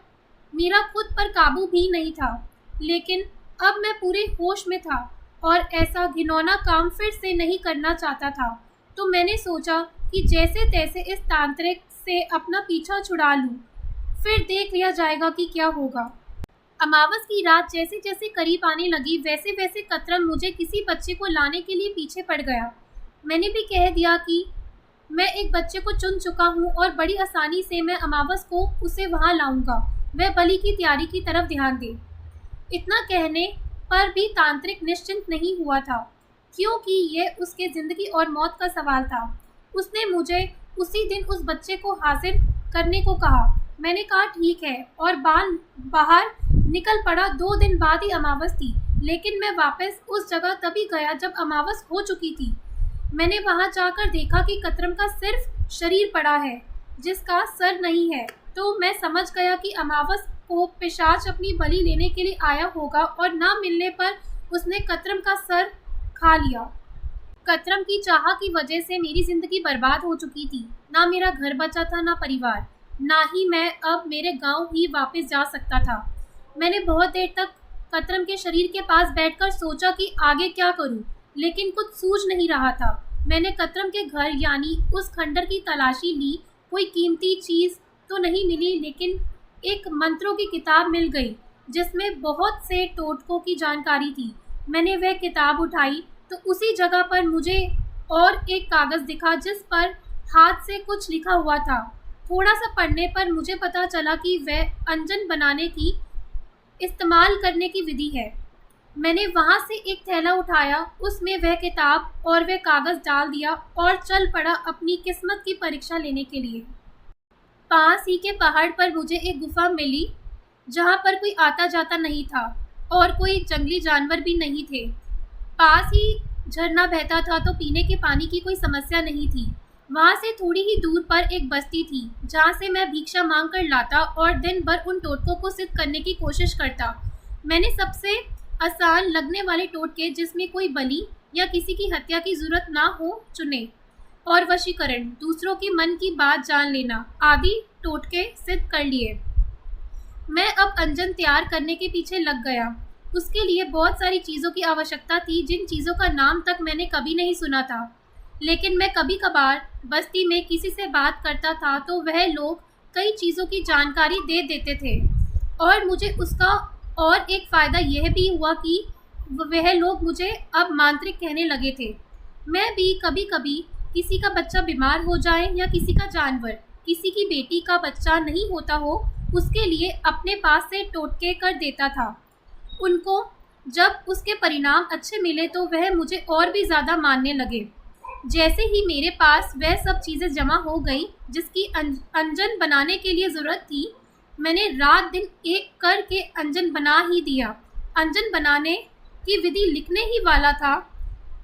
मेरा खुद पर काबू भी नहीं था, लेकिन अब मैं पूरे होश में था और ऐसा घिनौना काम फिर से नहीं करना चाहता था। तो मैंने सोचा कि जैसे तैसे इस तांत्रिक से अपना पीछा छुड़ा लूं, फिर देख लिया जाएगा कि क्या होगा। अमावस की रात जैसे जैसे करीब आने लगी वैसे वैसे कतरम मुझे किसी बच्चे को लाने के लिए पीछे पड़ गया। मैंने भी कह दिया कि मैं एक बच्चे को चुन चुका हूँ और बड़ी आसानी से मैं अमावस को उसे वहाँ लाऊंगा। वह बलि की तैयारी की तरफ ध्यान दे। इतना कहने पर भी तांत्रिक निश्चिंत नहीं हुआ था। क्योंकि यह उसके ज़िंदगी और मौत का सवाल था। उसने मुझे उसी दिन उस बच्चे को हासिल करने को कहा। मैंने कहा ठीक है और बाहर निकल पड़ा। 2 दिन बाद ही अमावस थी, लेकिन मैं वापस उस जगह तभी गया जब अमावस हो चुकी थी। मैंने वहां जाकर देखा कि कतरम का सिर्फ शरीर पड़ा है, जिसका सर नहीं है। तो मैं समझ गया कि अमावस को पिशाच अपनी बलि लेने के लिए आया होगा और ना मिलने पर उसने कतरम का सर खा लिया। कतरम की चाह की वजह से मेरी जिंदगी बर्बाद हो चुकी थी। ना मेरा घर बचा था, ना परिवार, ना ही मैं अब मेरे गांव ही वापस जा सकता था। मैंने बहुत देर तक कतरम के शरीर के पास बैठकर सोचा कि आगे क्या करूं, लेकिन कुछ सूझ नहीं रहा था। मैंने कतरम के घर यानी उस खंडर की तलाशी ली। कोई कीमती चीज़ तो नहीं मिली, लेकिन एक मंत्रों की किताब मिल गई जिसमें बहुत से टोटकों की जानकारी थी। मैंने वह किताब उठाई तो उसी जगह पर मुझे और एक कागज़ दिखा जिस पर हाथ से कुछ लिखा हुआ था। थोड़ा सा पढ़ने पर मुझे पता चला कि वह अंजन बनाने की इस्तेमाल करने की विधि है। मैंने वहाँ से एक थैला उठाया, उसमें वह किताब और वह कागज़ डाल दिया और चल पड़ा अपनी किस्मत की परीक्षा लेने के लिए। पास ही के पहाड़ पर मुझे एक गुफा मिली जहाँ पर कोई आता जाता नहीं था और कोई जंगली जानवर भी नहीं थे। पास ही झरना बहता था तो पीने के पानी की कोई समस्या नहीं थी। वहाँ से थोड़ी ही दूर पर एक बस्ती थी जहाँ से मैं भिक्षा मांग कर लाता और दिन भर उन टोटकों को सिद्ध करने की कोशिश करता। मैंने सबसे आसान लगने वाले टोटके, जिसमें कोई बलि या किसी की हत्या की जरूरत ना हो, चुने और वशीकरण, दूसरों के मन की बात जान लेना आदि टोटके सिद्ध कर लिए। मैं अब अंजन तैयार करने के पीछे लग गया। उसके लिए बहुत सारी चीज़ों की आवश्यकता थी जिन चीज़ों का नाम तक मैंने कभी नहीं सुना था। लेकिन मैं कभी कभार बस्ती में किसी से बात करता था तो वह लोग कई चीज़ों की जानकारी दे देते थे और मुझे उसका और एक फ़ायदा यह भी हुआ कि वह लोग मुझे अब मांत्रिक कहने लगे थे। मैं भी कभी कभी किसी का बच्चा बीमार हो जाए या किसी का जानवर, किसी की बेटी का बच्चा नहीं होता हो, उसके लिए अपने पास से टोटके कर देता था। उनको जब उसके परिणाम अच्छे मिले तो वह मुझे और भी ज़्यादा मानने लगे। जैसे ही मेरे पास वह सब चीज़ें जमा हो गई जिसकी अंजन बनाने के लिए ज़रूरत थी, मैंने रात दिन एक करके अंजन बना ही दिया। अंजन बनाने की विधि लिखने ही वाला था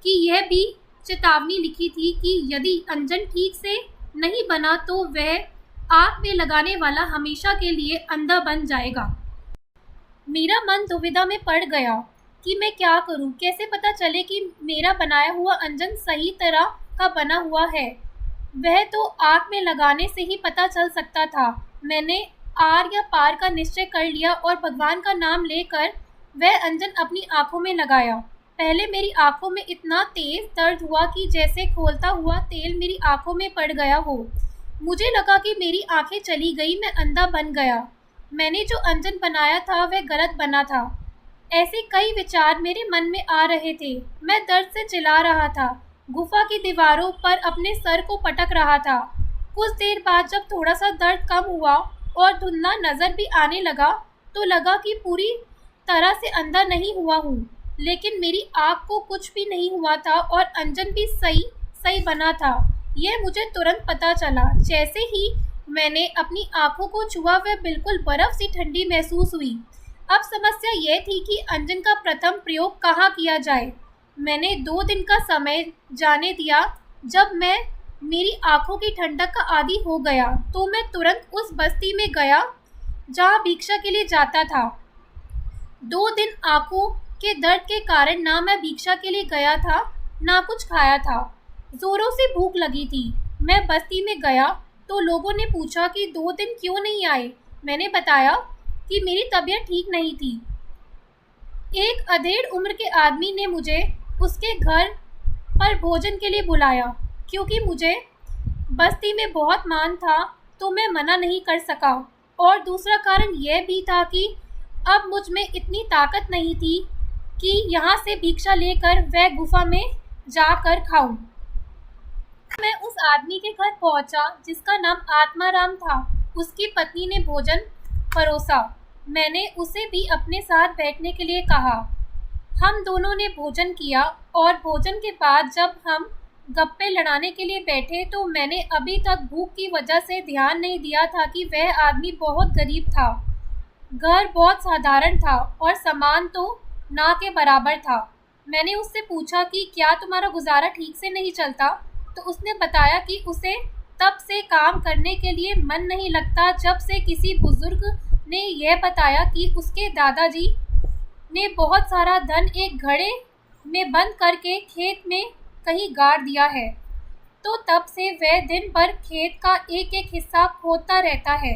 कि यह भी चेतावनी लिखी थी कि यदि अंजन ठीक से नहीं बना तो वह आग में लगाने वाला हमेशा के लिए अंधा बन जाएगा। मेरा मन दुविधा में पड़ गया कि मैं क्या करूं, कैसे पता चले कि मेरा बनाया हुआ अंजन सही तरह का बना हुआ है। वह तो आग में लगाने से ही पता चल सकता था। मैंने आर या पार का निश्चय कर लिया और भगवान का नाम लेकर वह अंजन अपनी आंखों में लगाया। पहले मेरी आंखों में इतना तेज दर्द हुआ कि जैसे खोलता हुआ तेल मेरी आंखों में पड़ गया हो। मुझे लगा कि मेरी आंखें चली गई, मैं अंधा बन गया। मैंने जो अंजन बनाया था वह गलत बना था। ऐसे कई विचार मेरे मन में आ रहे थे। मैं दर्द से चिल्ला रहा था, गुफा की दीवारों पर अपने सर को पटक रहा था। कुछ देर बाद जब थोड़ा सा दर्द कम हुआ और धुंधला नज़र भी आने लगा तो लगा कि पूरी तरह से अंधा नहीं हुआ हूँ। लेकिन मेरी आँख को कुछ भी नहीं हुआ था और अंजन भी सही बना था। यह मुझे तुरंत पता चला। जैसे ही मैंने अपनी आँखों को छुआ वह बिल्कुल बर्फ़ सी ठंडी महसूस हुई। अब समस्या यह थी कि अंजन का प्रथम प्रयोग कहाँ किया जाए। मैंने 2 दिन का समय जाने दिया। जब मैं मेरी आँखों की ठंडक का आदी हो गया तो मैं तुरंत उस बस्ती में गया जहाँ भिक्षा के लिए जाता था। 2 दिन आँखों के दर्द के कारण ना मैं भिक्षा के लिए गया था ना कुछ खाया था। जोरों से भूख लगी थी। मैं बस्ती में गया तो लोगों ने पूछा कि 2 दिन क्यों नहीं आए। मैंने बताया कि मेरी तबीयत ठीक नहीं थी। एक अधेड़ उम्र के आदमी ने मुझे उसके घर पर भोजन के लिए बुलाया। क्योंकि मुझे बस्ती में बहुत मान था तो मैं मना नहीं कर सका और दूसरा कारण यह भी था कि अब मुझ में इतनी ताकत नहीं थी कि यहाँ से भिक्षा लेकर वह गुफा में जाकर खाऊं। मैं उस आदमी के घर पहुँचा जिसका नाम आत्माराम था। उसकी पत्नी ने भोजन परोसा। मैंने उसे भी अपने साथ बैठने के लिए कहा। हम दोनों ने भोजन किया और भोजन के बाद जब हम गप्पे लड़ाने के लिए बैठे तो मैंने अभी तक भूख की वजह से ध्यान नहीं दिया था कि वह आदमी बहुत गरीब था। घर बहुत साधारण था और सामान तो ना के बराबर था। मैंने उससे पूछा कि क्या तुम्हारा गुजारा ठीक से नहीं चलता, तो उसने बताया कि उसे तब से काम करने के लिए मन नहीं लगता जब से किसी बुजुर्ग ने यह बताया कि उसके दादाजी ने बहुत सारा धन एक घड़े में बंद करके खेत में कहीं गाड़ दिया है। तो तब से वह दिन भर खेत का एक एक हिस्सा खोदता रहता है,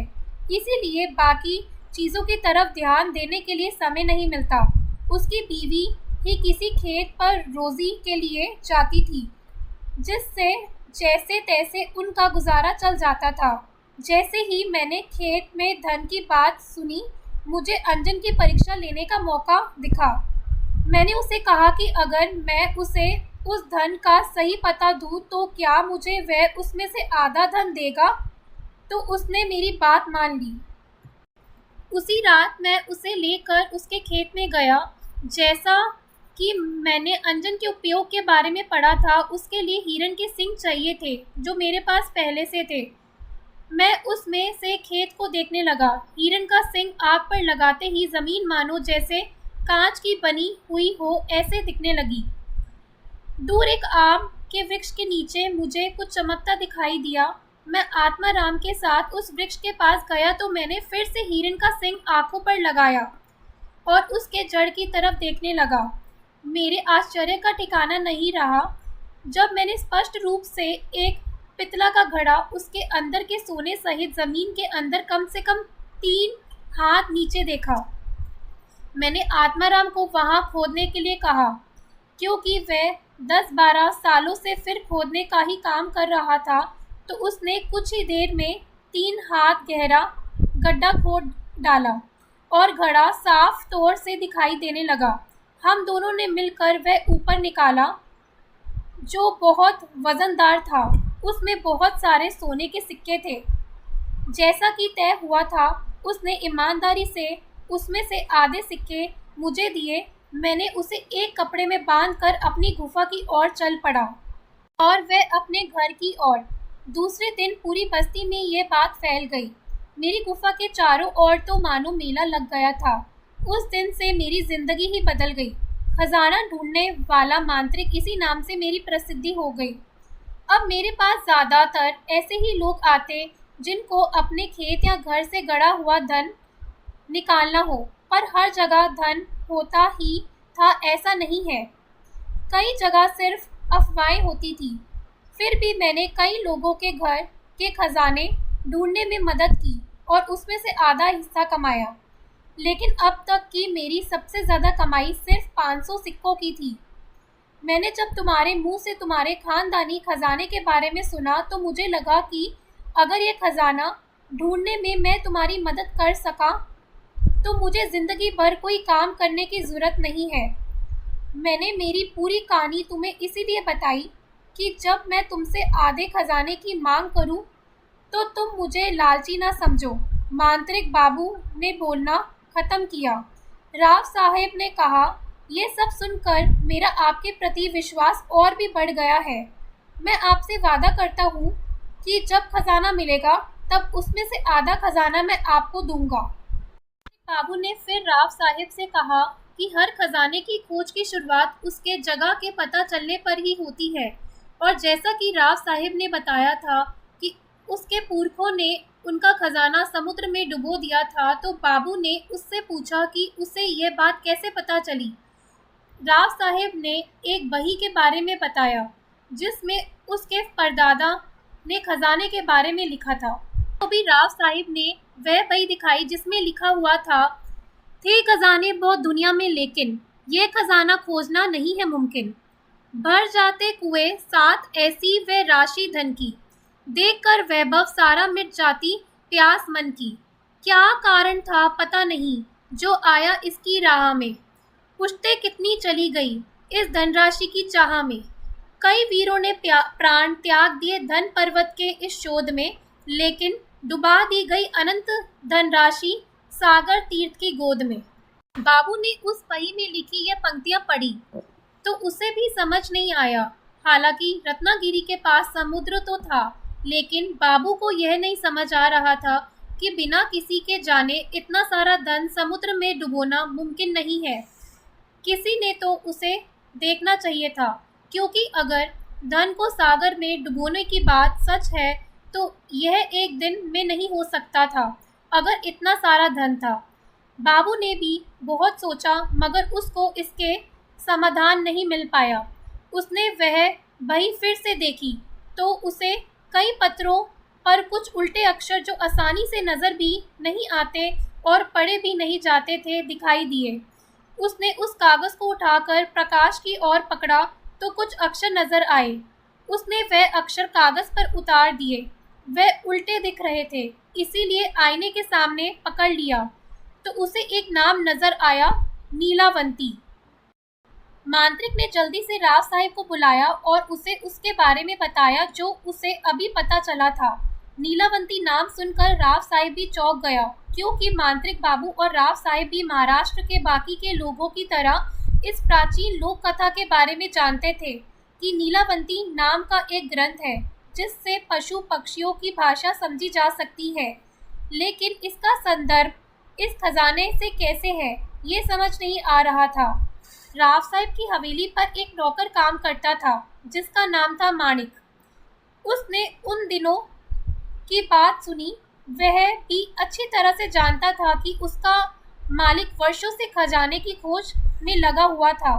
इसीलिए बाकी चीज़ों की तरफ ध्यान देने के लिए समय नहीं मिलता। उसकी बीवी ही किसी खेत पर रोज़ी के लिए जाती थी, जिससे जैसे तैसे उनका गुजारा चल जाता था। जैसे ही मैंने खेत में धन की बात सुनी, मुझे अंजन की परीक्षा लेने का मौका दिखा। मैंने उसे कहा कि अगर मैं उसे उस धन का सही पता दूँ तो क्या मुझे वह उसमें से आधा धन देगा। तो उसने मेरी बात मान ली। उसी रात मैं उसे लेकर उसके खेत में गया। जैसा कि मैंने अंजन के उपयोग के बारे में पढ़ा था, उसके लिए हिरन के सींग चाहिए थे जो मेरे पास पहले से थे। मैं उसमें से खेत को देखने लगा। हिरन का सींग आग पर लगाते ही ज़मीन मानो जैसे कांच की बनी हुई हो ऐसे दिखने लगी। दूर एक आम के वृक्ष के नीचे मुझे कुछ चमकता दिखाई दिया। मैं आत्माराम के साथ उस वृक्ष के पास गया तो मैंने फिर से हिरन का सींग आंखों पर लगाया और उसके जड़ की तरफ देखने लगा। मेरे आश्चर्य का ठिकाना नहीं रहा जब मैंने स्पष्ट रूप से एक पितला का घड़ा उसके अंदर के सोने सहित ज़मीन के अंदर कम से कम 3 हाथ नीचे देखा। मैंने आत्माराम को वहाँ खोदने के लिए कहा, क्योंकि वह 10-12 सालों से फिर खोदने का ही काम कर रहा था। तो उसने कुछ ही देर में 3 हाथ गहरा गड्ढा खोद डाला और घड़ा साफ तौर से दिखाई देने लगा। हम दोनों ने मिलकर वह ऊपर निकाला, जो बहुत वज़नदार था। उसमें बहुत सारे सोने के सिक्के थे। जैसा कि तय हुआ था, उसने ईमानदारी से उसमें से आधे सिक्के मुझे दिए। मैंने उसे एक कपड़े में बांधकर अपनी गुफा की ओर चल पड़ा और वह अपने घर की ओर। दूसरे दिन पूरी बस्ती में ये बात फैल गई। मेरी गुफा के चारों ओर तो मानो मेला लग गया था। उस दिन से मेरी जिंदगी ही बदल गई। खजाना ढूंढने वाला मांत्रिक इसी नाम से मेरी प्रसिद्धि हो गई। अब मेरे पास ज़्यादातर ऐसे ही लोग आते जिनको अपने खेत या घर से गड़ा हुआ धन निकालना हो, पर हर जगह धन होता ही था ऐसा नहीं है। कई जगह सिर्फ अफवाहें होती थी। फिर भी मैंने कई लोगों के घर के खजाने ढूंढने में मदद की और उसमें से आधा हिस्सा कमाया। लेकिन अब तक की मेरी सबसे ज़्यादा कमाई सिर्फ 500 सिक्कों की थी। मैंने जब तुम्हारे मुंह से तुम्हारे खानदानी खजाने के बारे में सुना तो मुझे लगा कि अगर ये खजाना ढूंढने में मैं तुम्हारी मदद कर सका तो मुझे ज़िंदगी भर कोई काम करने की ज़रूरत नहीं है। मैंने मेरी पूरी कहानी तुम्हें इसीलिए बताई कि जब मैं तुमसे आधे खजाने की मांग करूं तो तुम मुझे लालची ना समझो। मांत्रिक बाबू ने बोलना ख़त्म किया। राव साहब ने कहा, यह सब सुनकर मेरा आपके प्रति विश्वास और भी बढ़ गया है। मैं आपसे वादा करता हूँ कि जब खजाना मिलेगा तब उसमें से आधा खजाना मैं आपको दूंगा। बाबू ने फिर राव साहब से कहा कि हर खजाने की खोज की शुरुआत उसके जगह के पता चलने पर ही होती है, और जैसा कि राव साहब ने बताया था कि उसके पुरखों ने उनका खजाना समुद्र में डुबो दिया था, तो बाबू ने उससे पूछा कि उसे यह बात कैसे पता चली। राव साहब ने एक बही के बारे में बताया जिसमें उसके परदादा ने खजाने के बारे में लिखा था। तो भी राव साहब ने वह बही दिखाई जिसमें लिखा हुआ था, थे खजाने बहुत दुनिया में लेकिन यह खजाना खोजना नहीं है मुमकिन। भर जाते कुएं साथ ऐसी वह राशि धन की, देखकर वैभव सारा मिट जाती प्यास मन की। क्या कारण था पता नहीं जो आया इसकी राह में, पुश्ते कितनी चली गई इस धनराशि की चाह में। कई वीरों ने प्राण त्याग दिए धन पर्वत के इस शोध में, लेकिन डुबा दी गई अनंत धनराशि सागर तीर्थ की गोद में। बाबू ने उस बही में लिखी यह पंक्तियां पढ़ी तो उसे भी समझ नहीं आया। हालांकि रत्नागिरी के पास समुद्र तो था, लेकिन बाबू को यह नहीं समझ आ रहा था कि बिना किसी के जाने इतना सारा धन समुद्र में डुबोना मुमकिन नहीं है। किसी ने तो उसे देखना चाहिए था, क्योंकि अगर धन को सागर में डुबोने की बात सच है तो यह एक दिन में नहीं हो सकता था, अगर इतना सारा धन था। बाबू ने भी बहुत सोचा, मगर उसको इसके समाधान नहीं मिल पाया। उसने वह बही फिर से देखी तो उसे कई पत्रों पर कुछ उल्टे अक्षर जो आसानी से नज़र भी नहीं आते और पढ़े भी नहीं जाते थे दिखाई दिए। उसने उस कागज़ को उठाकर प्रकाश की ओर पकड़ा तो कुछ अक्षर नज़र आए। उसने वह अक्षर कागज़ पर उतार दिए। वह उल्टे दिख रहे थे, इसीलिए आईने के सामने पकड़ लिया तो उसे एक नाम नज़र आया, नीलावंती। मांत्रिक ने जल्दी से राव साहिब को बुलाया और उसे उसके बारे में बताया जो उसे अभी पता चला था। नीलावंती नाम सुनकर राव साहिब भी चौंक गया, क्योंकि मांत्रिक बाबू और राव साहिब भी महाराष्ट्र के बाकी के लोगों की तरह इस प्राचीन लोक कथा के बारे में जानते थे कि नीलावंती नाम का एक ग्रंथ है जिससे पशु पक्षियों की भाषा समझी जा सकती है। लेकिन इसका संदर्भ इस खजाने से कैसे है, ये समझ नहीं आ रहा था। राव साहिब की हवेली पर एक नौकर काम करता था जिसका नाम था माणिक। उसने उन दिनों की बात सुनी। वह भी अच्छी तरह से जानता था कि उसका मालिक वर्षों से खजाने की खोज में लगा हुआ था,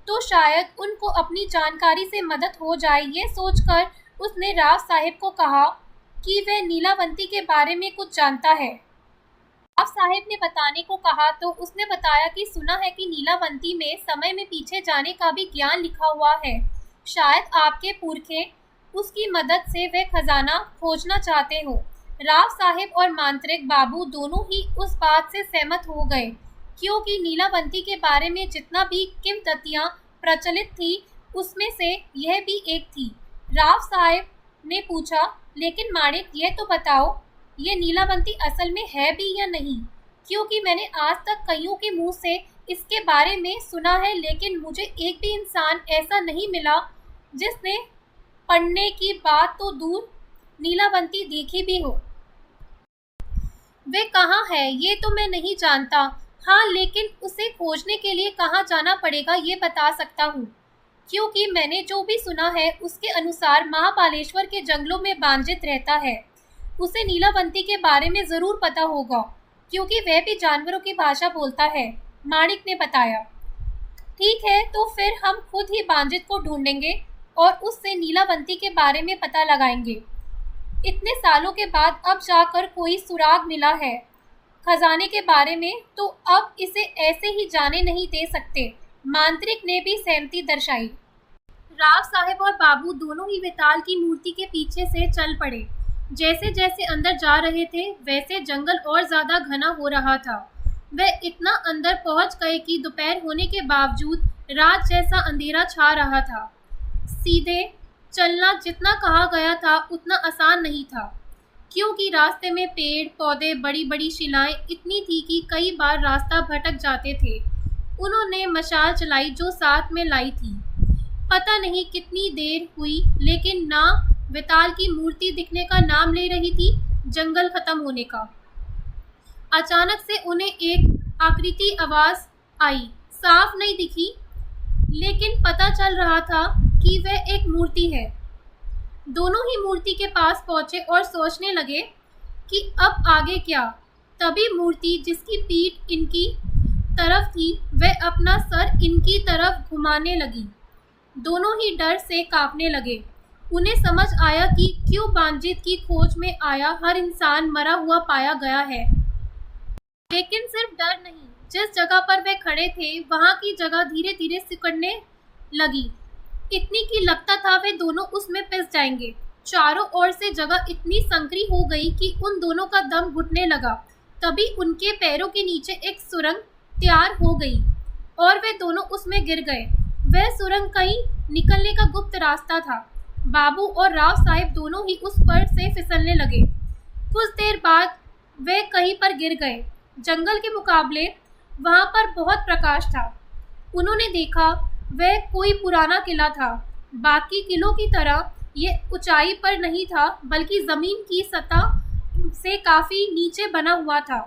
तो शायद उनको अपनी जानकारी से मदद हो जाए। ये सोचकर उसने राव साहिब को कहा कि वह नीलावंती के बारे में कुछ जानता है। राव साहिब ने बताने को कहा तो उसने बताया कि सुना है कि नीलावंती में समय में पीछे जाने का भी ज्ञान लिखा हुआ है। शायद आपके पुरखे उसकी मदद से वह खजाना खोजना चाहते हो। राव साहिब और मांत्रिक बाबू दोनों ही उस बात से सहमत हो गए, क्योंकि नीलावंती के बारे में जितना भी किंवदंतियां प्रचलित थी उसमें से यह भी एक थी। राव साहिब ने पूछा, लेकिन माणिक यह तो बताओ, ये नीलावंती असल में है भी या नहीं, क्योंकि मैंने आज तक कईयों के मुंह से इसके बारे में सुना है, लेकिन मुझे एक भी इंसान ऐसा नहीं मिला जिसने पढ़ने की बात तो दूर नीलावंती देखी भी हो। वे कहाँ है ये तो मैं नहीं जानता। हाँ, लेकिन उसे खोजने के लिए कहाँ जाना पड़ेगा ये बता सकता हूँ, क्योंकि मैंने जो भी सुना है उसके अनुसार महाबालेश्वर के जंगलों में बांजित रहता है। उसे नीलावंती के बारे में ज़रूर पता होगा, क्योंकि वह भी जानवरों की भाषा बोलता है, माणिक ने बताया। ठीक है, तो फिर हम खुद ही बांजित को ढूंढेंगे और उससे नीलावंती के बारे में पता लगाएंगे। इतने सालों के बाद अब जाकर कोई सुराग मिला है खजाने के बारे में, तो अब इसे ऐसे ही जाने नहीं दे सकते। मांत्रिक ने भी सहमति दर्शाई। राव साहिब और बाबू दोनों ही वेताल की मूर्ति के पीछे से चल पड़े। जैसे जैसे अंदर जा रहे थे वैसे जंगल और ज़्यादा घना हो रहा था। वह इतना अंदर पहुंच गए कि दोपहर होने के बावजूद रात जैसा अंधेरा छा रहा था। सीधे चलना जितना कहा गया था उतना आसान नहीं था, क्योंकि रास्ते में पेड़ पौधे बड़ी बड़ी शिलाएं इतनी थी कि कई बार रास्ता भटक जाते थे। उन्होंने मशाल चलाई जो साथ में लाई थी। पता नहीं कितनी देर हुई, लेकिन ना वेताल की मूर्ति दिखने का नाम ले रही थी, जंगल खत्म होने का। अचानक से उन्हें एक आकृति आवाज आई। साफ नहीं दिखी, लेकिन पता चल रहा था कि वह एक मूर्ति है। दोनों ही मूर्ति के पास पहुंचे और सोचने लगे कि अब आगे क्या। तभी मूर्ति जिसकी पीठ इनकी तरफ थी वह अपना सर इनकी तरफ घुमाने लगी। दोनों ही डर से कांपने लगे। उन्हें समझ आया कि क्यों बांजित की खोज में आया हर इंसान मरा हुआ पाया गया है। लेकिन सिर्फ डर नहीं, जिस जगह पर वे खड़े थे वहां की जगह धीरे धीरे सिकुड़ने लगी, इतनी कि लगता था वे दोनों उसमें पिस जाएंगे। चारों ओर से जगह इतनी संकरी हो गई कि उन दोनों का दम घुटने लगा। तभी उनके पैरों के नीचे एक सुरंग तैयार हो गई और वे दोनों उसमें गिर गए। वह सुरंग कहीं निकलने का गुप्त रास्ता था। बाबू और राव साहिब दोनों ही उस पर से फिसलने लगे। कुछ देर बाद वे कहीं पर गिर गए। जंगल के मुकाबले वहां पर बहुत प्रकाश था। उन्होंने देखा वह कोई पुराना किला था। बाकी किलों की तरह ये ऊंचाई पर नहीं था, बल्कि जमीन की सतह से काफी नीचे बना हुआ था।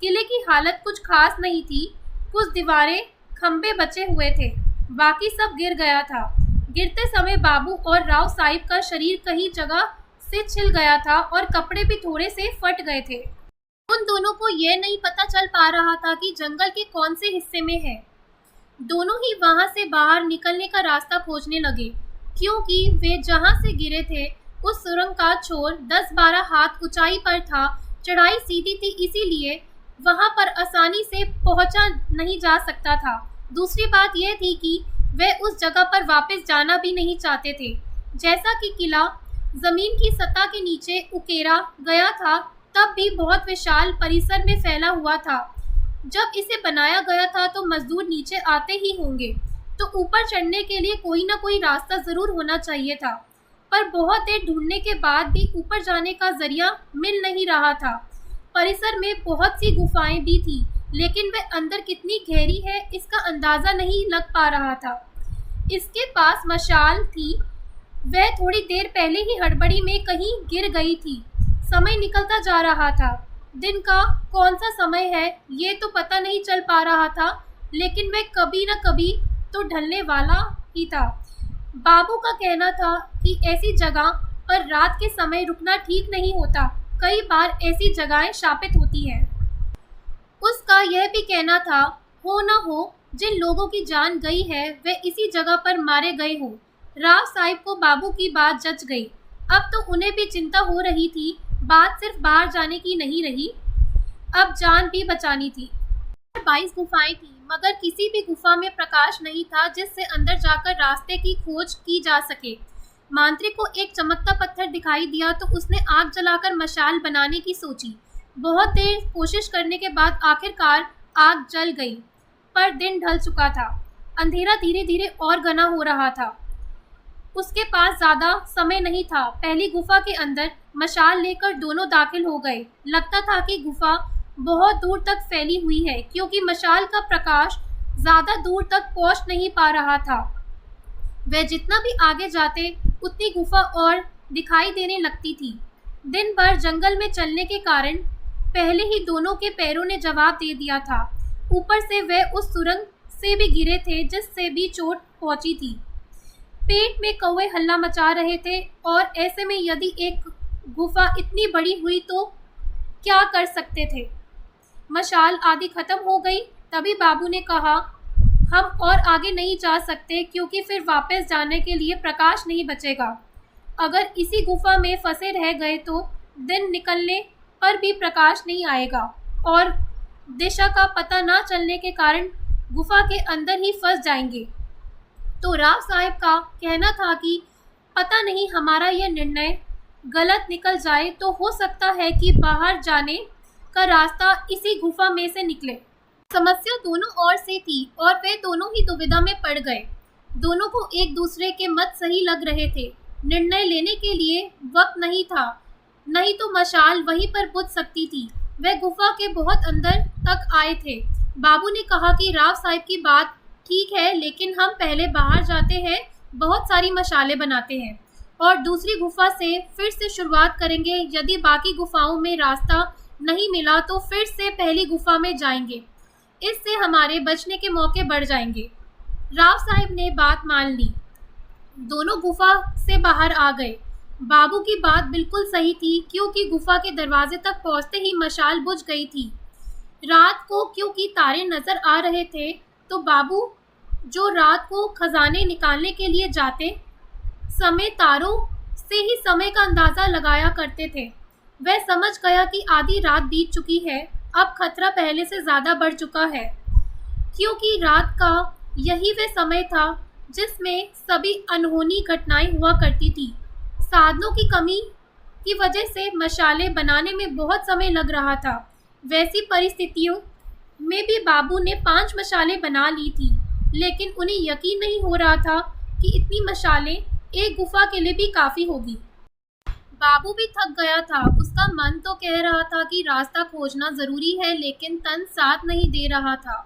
किले की हालत कुछ खास नहीं थी। कुछ दीवारें, खंभे बचे हुए थे, बाकी सब गिर गया था। गिरते समय बाबू और राव साहिब का शरीर कहीं जगह से छिल गया था और कपड़े भी थोड़े से फट गए थे। उन दोनों को यह नहीं पता चल पा रहा था कि जंगल के कौन से हिस्से में है। दोनों ही वहां से बाहर निकलने का रास्ता खोजने लगे, क्योंकि वे जहां से गिरे थे उस सुरंग का छोर 10-12 हाथ ऊंचाई पर था। चढ़ाई सीधी थी, इसीलिए वहां पर आसानी से पहुंचा नहीं जा सकता था। दूसरी बात यह थी कि वे उस जगह पर वापस जाना भी नहीं चाहते थे। जैसा कि किला जमीन की सतह के नीचे उकेरा गया था, तब भी बहुत विशाल परिसर में फैला हुआ था। जब इसे बनाया गया था तो मजदूर नीचे आते ही होंगे, तो ऊपर चढ़ने के लिए कोई ना कोई रास्ता जरूर होना चाहिए था। पर बहुत देर ढूंढने के बाद भी ऊपर जाने का जरिया मिल नहीं रहा था। परिसर में बहुत सी गुफाएं भी थी, लेकिन वह अंदर कितनी गहरी है इसका अंदाजा नहीं लग पा रहा था। इसके पास मशाल थी, वह थोड़ी देर पहले ही हड़बड़ी में कहीं गिर गई थी। समय निकलता जा रहा था। दिन का कौन सा समय है ये तो पता नहीं चल पा रहा था, लेकिन वह कभी न कभी तो ढलने वाला ही था। बाबू का कहना था कि ऐसी जगह पर रात के समय रुकना ठीक नहीं होता। कई बार ऐसी जगहें शापित होती हैं। उसका यह भी कहना था, हो न हो जिन लोगों की जान गई है वे इसी जगह पर मारे गए हो। राव साहिब को बाबू की बात जच गई। अब तो उन्हें भी चिंता हो रही थी। बात सिर्फ बाहर जाने की नहीं रही, अब जान भी बचानी थी। 22 गुफाएं थी, मगर किसी भी गुफा में प्रकाश नहीं था जिससे अंदर जाकर रास्ते की खोज की जा सके। मांत्रिक को एक चमकता पत्थर दिखाई दिया तो उसने आग जलाकर मशाल बनाने की सोची। बहुत देर कोशिश करने के बाद आखिरकार आग जल गई, पर दिन ढल चुका था। अंधेरा धीरे धीरे और घना हो रहा था। उसके पास ज्यादा समय नहीं था। पहली गुफा के अंदर मशाल लेकर दोनों दाखिल हो गए। लगता था कि गुफा बहुत दूर तक फैली हुई है, क्योंकि मशाल का प्रकाश ज्यादा दूर तक पहुंच नहीं पा रहा था। वह जितना भी आगे जाते उतनी गुफा और दिखाई देने लगती थी। दिन भर जंगल में चलने के कारण पहले ही दोनों के पैरों ने जवाब दे दिया था। ऊपर से वह उस सुरंग से भी गिरे थे जिससे भी चोट पहुंची थी। पेट में कौवे हल्ला मचा रहे थे, और ऐसे में यदि एक गुफा इतनी बड़ी हुई तो क्या कर सकते थे। मशाल आदि खत्म हो गई। तभी बाबू ने कहा, हम और आगे नहीं जा सकते, क्योंकि फिर वापस जाने के लिए प्रकाश नहीं बचेगा। अगर इसी गुफा में फंसे रह गए तो दिन निकलने पर भी प्रकाश नहीं आएगा, और दिशा का पता ना चलने के कारण गुफा के अंदर ही फंस जाएंगे। तो राव साहिब का कहना था कि पता नहीं हमारा यह निर्णय गलत निकल जाए तो हो सकता है कि बाहर जाने का रास्ता इसी गुफा में से निकले। समस्या दोनों ओर से थी और वे दोनों ही दुविधा में पड़ गए। दोनों को एक दूसरे के मत सही लग रहे थे। निर्णय लेने के लिए वक्त नहीं था, नहीं तो मशाल वहीं पर बुझ सकती थी। वे गुफा के बहुत अंदर तक आए थे। बाबू ने कहा कि राव साहिब की बात ठीक है, लेकिन हम पहले बाहर जाते हैं, बहुत सारी मशालें बनाते हैं और दूसरी गुफा से फिर से शुरुआत करेंगे। यदि बाकी गुफाओं में रास्ता नहीं मिला तो फिर से पहली गुफा में जाएंगे। इससे हमारे बचने के मौके बढ़ जाएंगे। राव साहिब ने बात मान ली। दोनों गुफा से बाहर आ गए। बाबू की बात बिल्कुल सही थी, क्योंकि गुफा के दरवाजे तक पहुंचते ही मशाल बुझ गई थी। रात को क्योंकि तारे नजर आ रहे थे, तो बाबू जो रात को खजाने निकालने के लिए जाते समय तारों से ही समय का अंदाजा लगाया करते थे। वह समझ गया कि आधी रात बीत चुकी है, अब खतरा पहले से ज्यादा बढ़ चुका है, क्योंकि रात का यही वह समय था जिसमें सभी अनहोनी घटनाएं हुआ करती थी। साधनों की कमी की वजह से मशालें बनाने में बहुत समय लग रहा था। वैसी परिस्थितियों में भी बाबू ने 5 मशालें बना ली थी, लेकिन उन्हें यकीन नहीं हो रहा था कि इतनी मशालें एक गुफा के लिए भी काफ़ी होगी। बाबू भी थक गया था। उसका मन तो कह रहा था कि रास्ता खोजना ज़रूरी है, लेकिन तन साथ नहीं दे रहा था।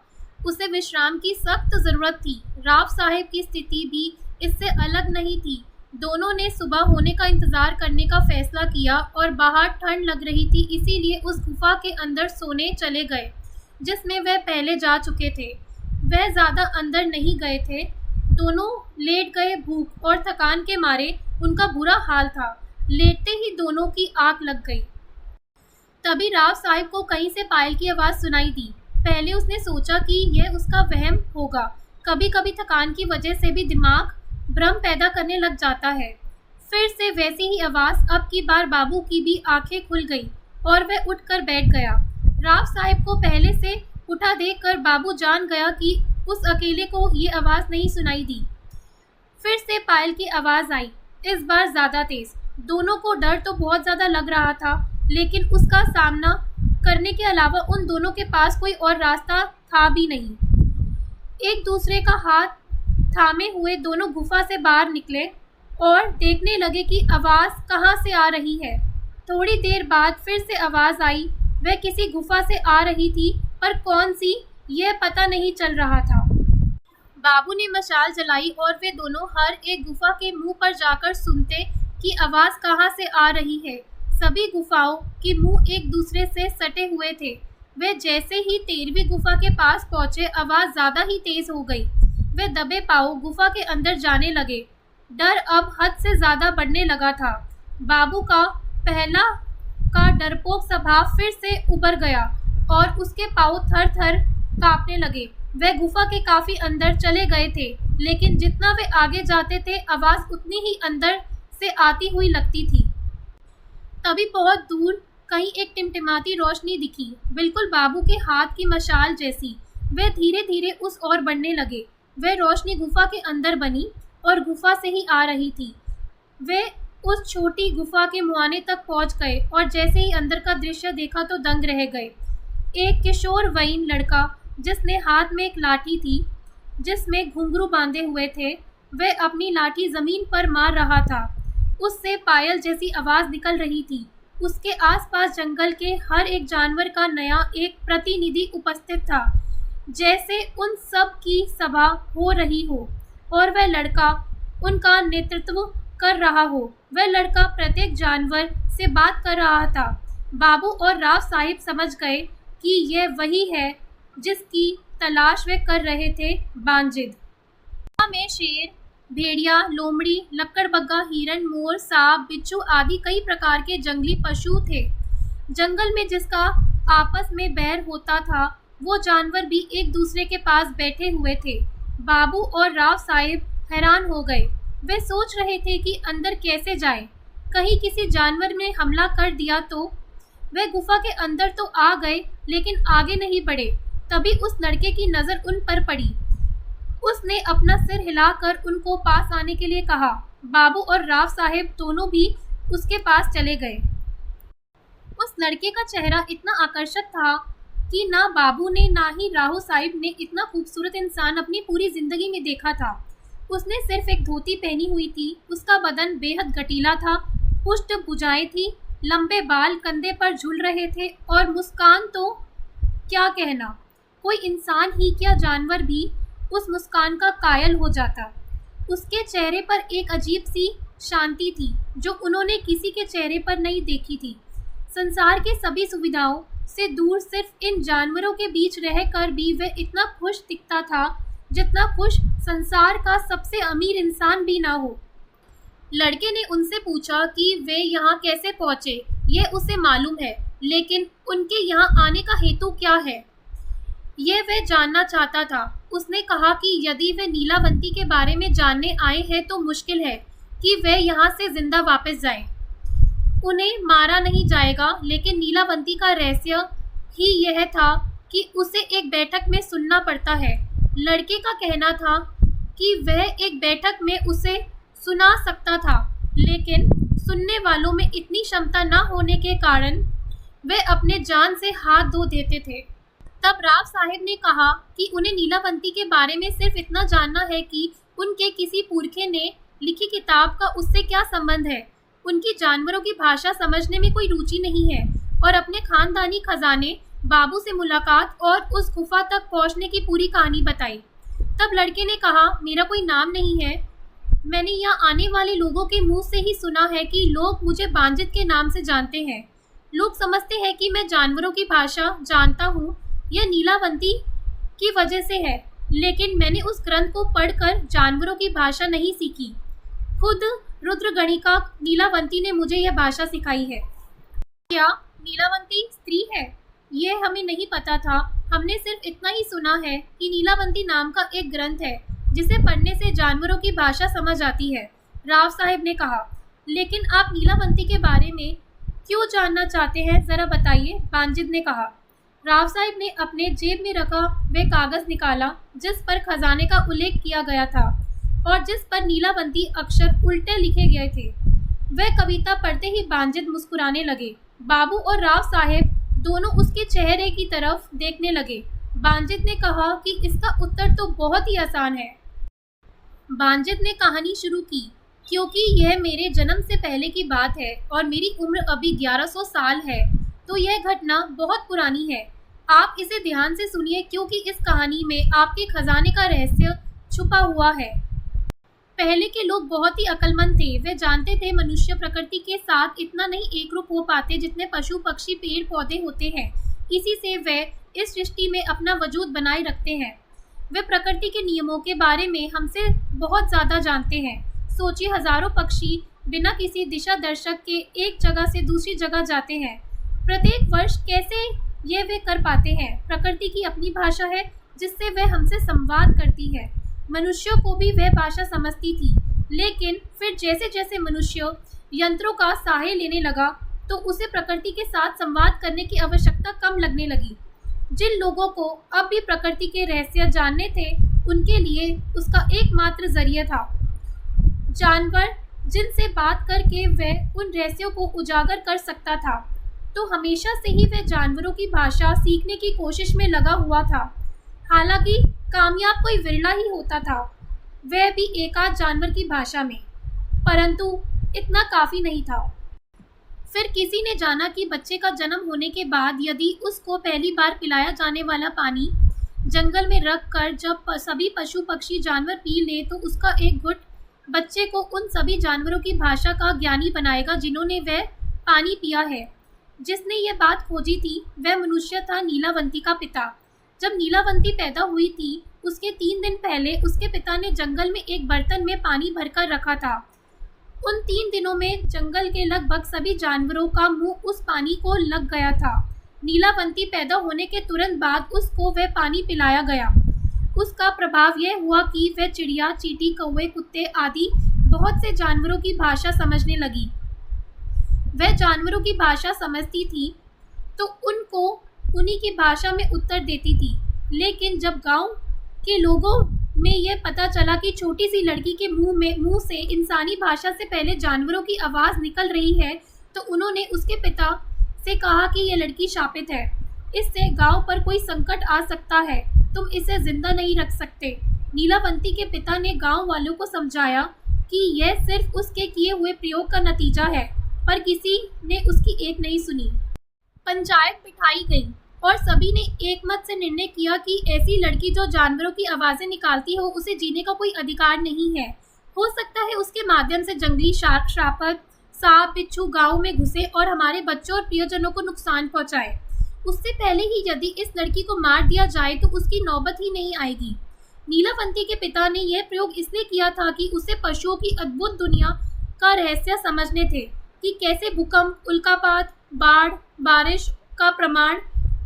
उसे विश्राम की सख्त जरूरत थी। राव साहब की स्थिति भी इससे अलग नहीं थी। दोनों ने सुबह होने का इंतजार करने का फैसला किया और बाहर ठंड लग रही थी, इसीलिए उस गुफा के अंदर सोने चले गए जिसमें वह पहले जा चुके थे। वह ज्यादा अंदर नहीं गए थे। दोनों लेट गए। भूख और थकान के मारे उनका बुरा हाल था। लेटते ही दोनों की आंख लग गई। तभी राव साहब को कहीं से पायल की आवाज सुनाई दी। पहले उसने सोचा कि यह उसका वहम होगा। कभी कभी थकान की वजह से भी दिमाग भ्रम पैदा करने लग जाता है। फिर से वैसी ही आवाज। अब की बार बाबू की भी आंखें खुल गई और वह उठकर बैठ गया। राव साहब को पहले से उठा देखकर बाबू जान गया कि उस अकेले को ये आवाज नहीं सुनाई दी। फिर से पायल की आवाज आई, इस बार ज्यादा तेज। दोनों को डर तो बहुत ज्यादा लग रहा था, लेकिन उसका सामना करने के अलावा उन दोनों के पास कोई और रास्ता था भी नहीं। एक दूसरे का हाथ थामे हुए दोनों गुफा से बाहर निकले और देखने लगे कि आवाज कहाँ से आ रही है। थोड़ी देर बाद फिर से आवाज आई। वह किसी गुफा से आ रही थी, पर कौन सी यह पता नहीं चल रहा था। बाबू ने मशाल जलाई और वे दोनों हर एक गुफा के मुंह पर जाकर सुनते कि आवाज कहाँ से आ रही है। सभी गुफाओं के मुंह एक दूसरे से सटे हुए थे। वे जैसे ही 13वीं गुफा के पास पहुंचे, आवाज ज्यादा ही तेज हो गई। वे दबे पांव गुफा के अंदर जाने लगे। डर अब हद से ज्यादा बढ़ने लगा था। बाबू का पहला का डरपोक स्वभाव फिर से उभर गया और उसके पांव थर थर कांपने लगे। वे गुफा के काफी अंदर चले गए थे, लेकिन जितना वे आगे जाते थे आवाज उतनी ही अंदर से आती हुई लगती थी। तभी बहुत दूर कहीं एक टिमटिमाती रोशनी दिखी, बिल्कुल बाबू के हाथ की मशाल जैसी। वे धीरे धीरे उस ओर बढ़ने लगे। वह रोशनी गुफा के अंदर बनी और गुफा से ही आ रही थी। वे उस छोटी गुफा के मुहाने तक पहुंच गए और जैसे ही अंदर का दृश्य देखा तो दंग रह गए। एक किशोर वयीन लड़का जिसने हाथ में एक लाठी थी जिसमें घुंघरू बांधे हुए थे, वह अपनी लाठी जमीन पर मार रहा था। उससे पायल जैसी आवाज निकल रही थी। उसके आसपास जंगल के हर एक जानवर का नया एक प्रतिनिधि उपस्थित था, जैसे उन सब की सभा हो रही हो और वह लड़का उनका नेतृत्व कर रहा हो। वह लड़का प्रत्येक जानवर से बात कर रहा था। बाबू और राव साहिब समझ गए कि यह वही है जिसकी तलाश वे कर रहे थे। बांजिद में शेर, भेड़िया, लोमड़ी, लक्कड़बग्गा, हिरन, मोर, सांप, बिच्छू आदि कई प्रकार के जंगली पशु थे। जंगल में जिसका आपस में बैर होता था, वो जानवर भी एक दूसरे के पास बैठे हुए थे। बाबू और राव साहिब हैरान हो गए। वे सोच रहे थे कि अंदर कैसे जाएं। कहीं किसी जानवर ने हमला कर दिया तो। वे गुफा के अंदर तो आ गए, लेकिन आगे नहीं बढ़े। तभी उस लड़के की नजर उन पर पड़ी। उसने अपना सिर हिलाकर उनको पास आने के लिए कहा। बाबू और राव साहिब दोनों भी उसके पास चले गए। उस लड़के का चेहरा इतना आकर्षक था कि ना बाबू ने ना ही राव साहिब ने इतना खूबसूरत इंसान अपनी पूरी जिंदगी में देखा था। उसने सिर्फ एक धोती पहनी हुई थी। उसका बदन बेहद गटीला था। पुष्ट भुजाएं थी, लंबे बाल कंधे पर झूल रहे थे और मुस्कान तो क्या कहना। कोई इंसान ही क्या, जानवर भी उस मुस्कान का कायल हो जाता। उसके चेहरे पर एक अजीब सी शांति थी जो उन्होंने किसी के चेहरे पर नहीं देखी थी। संसार के सभी सुविधाओं से दूर सिर्फ इन जानवरों के बीच रहकर भी वह इतना खुश दिखता था जितना खुश संसार का सबसे अमीर इंसान भी ना हो। लड़के ने उनसे पूछा कि वे यहाँ कैसे पहुँचे। यह उसे मालूम है, लेकिन उनके यहाँ आने का हेतु क्या है, यह वह जानना चाहता था। उसने कहा कि यदि वे नीलावंती के बारे में जानने आए हैं तो मुश्किल है कि वे यहाँ से जिंदा वापस जाएं। उन्हें मारा नहीं जाएगा, लेकिन नीलावंती का रहस्य ही यह था कि उसे एक बैठक में सुनना पड़ता है। लड़के का कहना था कि वह एक बैठक में उसे सुना सकता था, लेकिन सुनने वालों में इतनी क्षमता न होने के कारण वे अपने जान से हाथ धो देते थे। तब राव साहिब ने कहा कि उन्हें नीलावंती के बारे में सिर्फ इतना जानना है कि उनके किसी पुरखे ने लिखी किताब का उससे क्या संबंध है। उनकी जानवरों की भाषा समझने में कोई रुचि नहीं है और अपने खानदानी खजाने बाबू से मुलाकात और उस गुफा तक पहुंचने की पूरी कहानी बताई। तब लड़के ने कहा, मेरा कोई नाम नहीं है। मैंने यहाँ आने वाले लोगों के मुंह से ही सुना है कि लोग मुझे बांजिद के नाम से जानते हैं। लोग समझते हैं कि मैं जानवरों की भाषा जानता हूँ। यह नीलावंती की वजह से है, लेकिन मैंने उस ग्रंथ को पढ़कर जानवरों की भाषा नहीं सीखी। खुद रुद्रगणिका नीलावंती ने मुझे यह भाषा सिखाई है। क्या नीलावंती स्त्री है? यह हमें नहीं पता था। हमने सिर्फ इतना ही सुना है कि नीलावंती नाम का एक ग्रंथ है जिसे पढ़ने से जानवरों की भाषा समझ आती है, राव साहब ने कहा। लेकिन आप नीलावंती के बारे में क्यों जानना चाहते हैं, जरा बताइए, बांजिद ने कहा। राव साहब ने अपने जेब में रखा वह कागज निकाला जिस पर खजाने का उल्लेख किया गया था और जिस पर नीलावंती अक्षर उल्टे लिखे गए थे। वह कविता पढ़ते ही बांजिद मुस्कुराने लगे। बाबू और राव साहब दोनों उसके चेहरे की तरफ देखने लगे। बांजिद ने कहा कि इसका उत्तर तो बहुत ही आसान है। बांजिद ने कहानी शुरू की, क्योंकि यह मेरे जन्म से पहले की बात है और मेरी उम्र अभी 1100 साल है, तो यह घटना बहुत पुरानी है। आप इसे ध्यान से सुनिए, क्योंकि इस कहानी में आपके खजाने का रहस्य छुपा हुआ है। पहले के लोग बहुत ही अक्लमंद थे। वे जानते थे मनुष्य प्रकृति के साथ इतना नहीं एकरूप हो पाते जितने पशु पक्षी पेड़ पौधे होते हैं। इसी से वे इस सृष्टि में अपना वजूद बनाए रखते हैं। वे प्रकृति के नियमों के बारे में हमसे बहुत ज़्यादा जानते हैं। सोचिए, हजारों पक्षी बिना किसी दिशा दर्शक के एक जगह से दूसरी जगह जाते हैं प्रत्येक वर्ष। कैसे ये वे कर पाते हैं? प्रकृति की अपनी भाषा है जिससे वह हमसे संवाद करती है। मनुष्यों को भी वह भाषा समझती थी, लेकिन फिर जैसे जैसे मनुष्य यंत्रों का सहाय लेने लगा तो उसे प्रकृति के साथ संवाद करने की आवश्यकता कम लगने लगी। जिन लोगों को अब भी प्रकृति के रहस्य जानने थे, उनके लिए उसका एकमात्र जरिया था जानवर, जिनसे बात करके वह उन रहस्यों को उजागर कर सकता था। तो हमेशा से ही वह जानवरों की भाषा सीखने की कोशिश में लगा हुआ था। हालांकि कामयाब कोई विरला ही होता था, वह भी एकाध जानवर की भाषा में, परंतु इतना काफ़ी नहीं था। फिर किसी ने जाना कि बच्चे का जन्म होने के बाद यदि उसको पहली बार पिलाया जाने वाला पानी जंगल में रख कर जब सभी पशु पक्षी जानवर पी ले तो उसका एक घुट बच्चे को उन सभी जानवरों की भाषा का ज्ञानी बनाएगा जिन्होंने वह पानी पिया है। जिसने यह बात खोजी थी वह मनुष्य था, नीलावंती का पिता। जब नीलावंती पैदा हुई थी उसके 3 दिन पहले उसके पिता ने जंगल में एक बर्तन में पानी भरकर रखा था। उन 3 दिनों में जंगल के लगभग सभी जानवरों का मुंह उस पानी को लग गया था। नीलावंती पैदा होने के तुरंत बाद उसको वह पानी पिलाया गया। उसका प्रभाव यह हुआ कि वह चिड़िया, चींटी, कौवे, कुत्ते आदि बहुत से जानवरों की भाषा समझने लगी। वह जानवरों की भाषा समझती थी तो उनको उन्हीं की भाषा में उत्तर देती थी। लेकिन जब गांव के लोगों में यह पता चला कि छोटी सी लड़की के मुंह से इंसानी भाषा से पहले जानवरों की आवाज़ निकल रही है, तो उन्होंने उसके पिता से कहा कि यह लड़की शापित है, इससे गांव पर कोई संकट आ सकता है, तुम इसे जिंदा नहीं रख सकते। नीलावंती के पिता ने गांव वालों को समझाया कि यह सिर्फ उसके किए हुए प्रयोग का नतीजा है, पर किसी ने उसकी एक नहीं सुनी। पंचायत बिठाई गई और सभी ने एक मत से निर्णय किया कि ऐसी लड़की जो जानवरों की आवाज़ें निकालती हो उसे जीने का कोई अधिकार नहीं है। हो सकता है उसके माध्यम से जंगली शापत, सांप, बिच्छू गांव में घुसे और हमारे बच्चों और प्रियजनों को नुकसान पहुंचाए। उससे पहले ही यदि इस लड़की को मार दिया जाए तो उसकी नौबत ही नहीं आएगी। नीलावंती के पिता ने यह प्रयोग इसलिए किया था कि उसे पशुओं की अद्भुत दुनिया का रहस्य समझने थे कि कैसे भूकंप, उल्कापात, बाढ़, बारिश का प्रमाण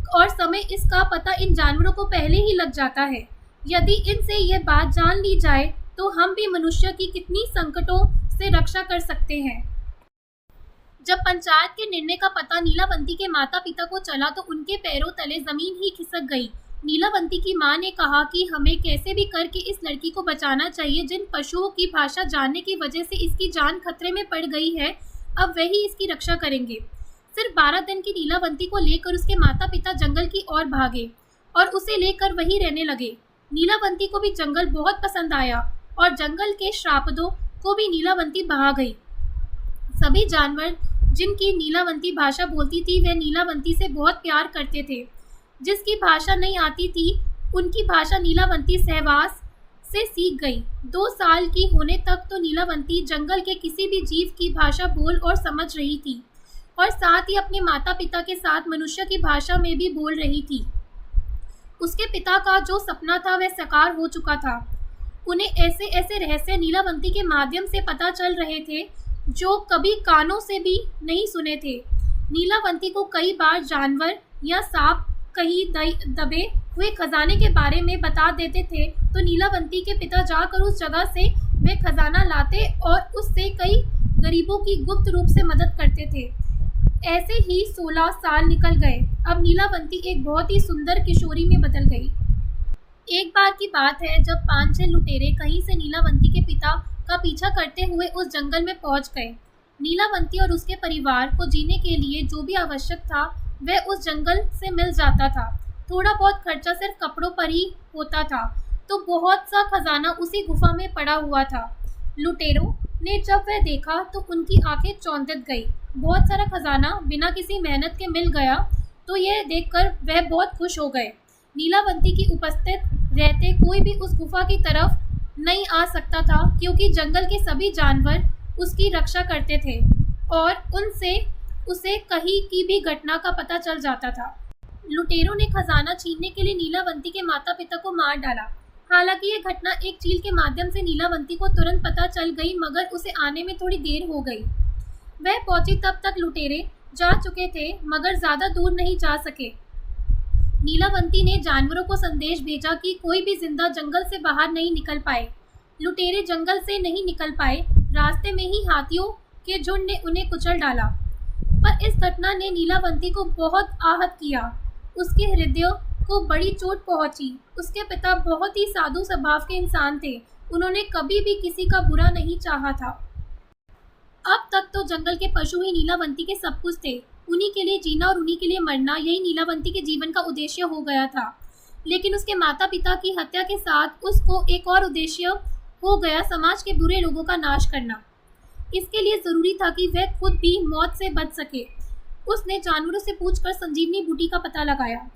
और समय, इसका पता इन जानवरों को पहले ही लग जाता है। यदि इनसे यह बात जान ली जाए तो हम भी मनुष्य की कितनी संकटों से रक्षा कर सकते हैं। जब पंचायत के निर्णय का पता नीलावंती के माता पिता को चला तो उनके पैरों तले जमीन ही खिसक गई। नीलावंती की मां ने कहा कि हमें कैसे भी करके इस लड़की को बचाना चाहिए। जिन पशुओं की भाषा जानने की वजह से इसकी जान खतरे में पड़ गई है, अब वही इसकी रक्षा करेंगे। सिर्फ 12 दिन की नीलावंती को लेकर उसके माता पिता जंगल की ओर भागे और उसे लेकर वहीं रहने लगे। नीलावंती को भी जंगल बहुत पसंद आया और जंगल के श्रापदों को भी नीलावंती भा गई। सभी जानवर जिनकी नीलावंती भाषा बोलती थी वह नीलावंती से बहुत प्यार करते थे। जिसकी भाषा नहीं आती थी उनकी भाषा नीलावंती सहवास से सीख गई। 2 साल की होने तक तो नीलावंती जंगल के किसी भी जीव की भाषा बोल और समझ रही थी और साथ ही अपने माता पिता के साथ मनुष्य की भाषा में भी बोल रही थी। उसके पिता का जो सपना था वह साकार हो चुका था। उन्हें ऐसे ऐसे रहस्य नीलावंती के माध्यम से पता चल रहे थे जो कभी कानों से भी नहीं सुने थे। नीलावंती को कई बार जानवर या सांप कहीं दबे हुए खजाने के बारे में बता देते थे तो नीलावंती के पिता जाकर उस जगह से वे खजाना लाते और उससे कई गरीबों की गुप्त रूप से मदद करते थे। ऐसे ही 16 साल निकल गए। अब नीलावंती एक बहुत ही सुंदर किशोरी में बदल गई। एक बार की बात है जब 5-6 लुटेरे कहीं से नीलावंती के पिता का पीछा करते हुए उस जंगल में पहुंच गए। नीलावंती और उसके परिवार को जीने के लिए जो भी आवश्यक था वह उस जंगल से मिल जाता था। थोड़ा बहुत खर्चा सिर्फ कपड़ों पर ही होता था तो बहुत सा खजाना उसी गुफा में पड़ा हुआ था। लुटेरों ने जब वह देखा तो उनकी आंखें चौंधित गई। बहुत सारा खजाना बिना किसी मेहनत के मिल गया तो यह देखकर वह बहुत खुश हो गए। नीलावंती की उपस्थित रहते कोई भी उस गुफा की तरफ नहीं आ सकता था क्योंकि जंगल के सभी जानवर उसकी रक्षा करते थे और उनसे उसे कहीं की भी घटना का पता चल जाता था। लुटेरों ने खजाना छीनने के लिए नीलावंती के माता पिता को मार डाला। हालांकि ये घटना एक चील के माध्यम से नीलावंती को तुरंत पता चल गई मगर उसे आने में थोड़ी देर हो गई। वह पहुंची तब तक लुटेरे जा चुके थे मगर ज्यादा दूर नहीं जा सके। नीलावंती ने जानवरों को संदेश भेजा कि कोई भी जिंदा जंगल से बाहर नहीं निकल पाए। लुटेरे जंगल से नहीं निकल पाए। रास्ते में ही हाथियों के झुंड ने उन्हें कुचल डाला। पर इस घटना ने नीलावंती को बहुत आहत किया। उसके हृदय को बड़ी चोट पहुंची। उसके पिता बहुत ही साधु स्वभाव के इंसान थे। उन्होंने कभी भी किसी का बुरा नहीं चाहा था। अब तक तो जंगल के पशु ही नीलावंती के सब कुछ थे। उन्हीं के लिए जीना और उन्हीं के लिए मरना यही नीलावंती के जीवन का उद्देश्य हो गया था। लेकिन उसके माता पिता की हत्या के साथ उसको एक और उद्देश्य हो गया, समाज के बुरे लोगों का नाश करना। इसके लिए जरूरी था कि वह खुद भी मौत से बच सके। उसने जानवरों से पूछकर संजीवनी बूटी का पता लगाया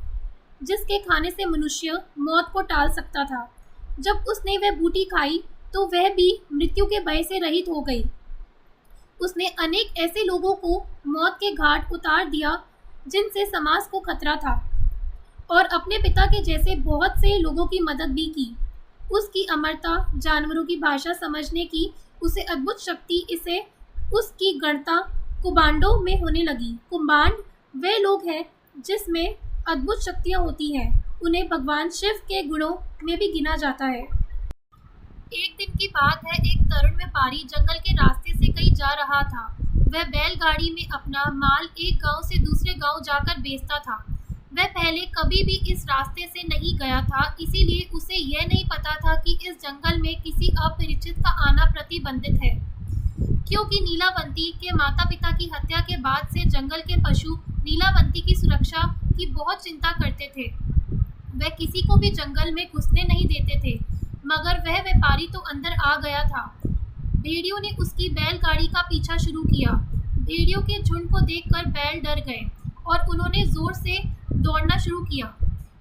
जिसके खाने से मनुष्य मौत को टाल सकता था। जब उसने वह बूटी खाई तो वह भी मृत्यु के भय से रहित हो गई। उसने अनेक ऐसे लोगों को मौत के घाट उतार दिया जिनसे समाज को खतरा था और अपने पिता के जैसे बहुत से लोगों की मदद भी की। उसकी अमरता, जानवरों की भाषा समझने की उसे अद्भुत शक्ति इसे उसकी गणता कुबांडों में होने लगी। कुबांड वे लोग हैं जिसमें अद्भुत शक्तियाँ होती हैं। उन्हें भगवान शिव के गुणों में भी गिना जाता है। एक दिन की बात है, एक तरुण व्यापारी जंगल के रास्ते से कहीं जा रहा था। वह बैलगाड़ी में अपना माल एक गांव से दूसरे गांव जाकर बेचता था। वह पहले कभी भी इस रास्ते से नहीं गया था, इसीलिए उसे यह नहीं पता था कि इस जंगल में किसी अपरिचित का आना प्रतिबंधित है। क्योंकि नीलावंती के माता पिता की हत्या के बाद से जंगल के पशु नीलावंती की सुरक्षा की बहुत चिंता करते थे। वह किसी को भी जंगल में घुसने नहीं देते थे, मगर वह व्यापारी तो अंदर आ गया था। भेड़ियों ने उसकी बैलगाड़ी का पीछा शुरू किया। भेड़ियों के झुंड को देखकर बैल डर गए और उन्होंने जोर से दौड़ना शुरू किया।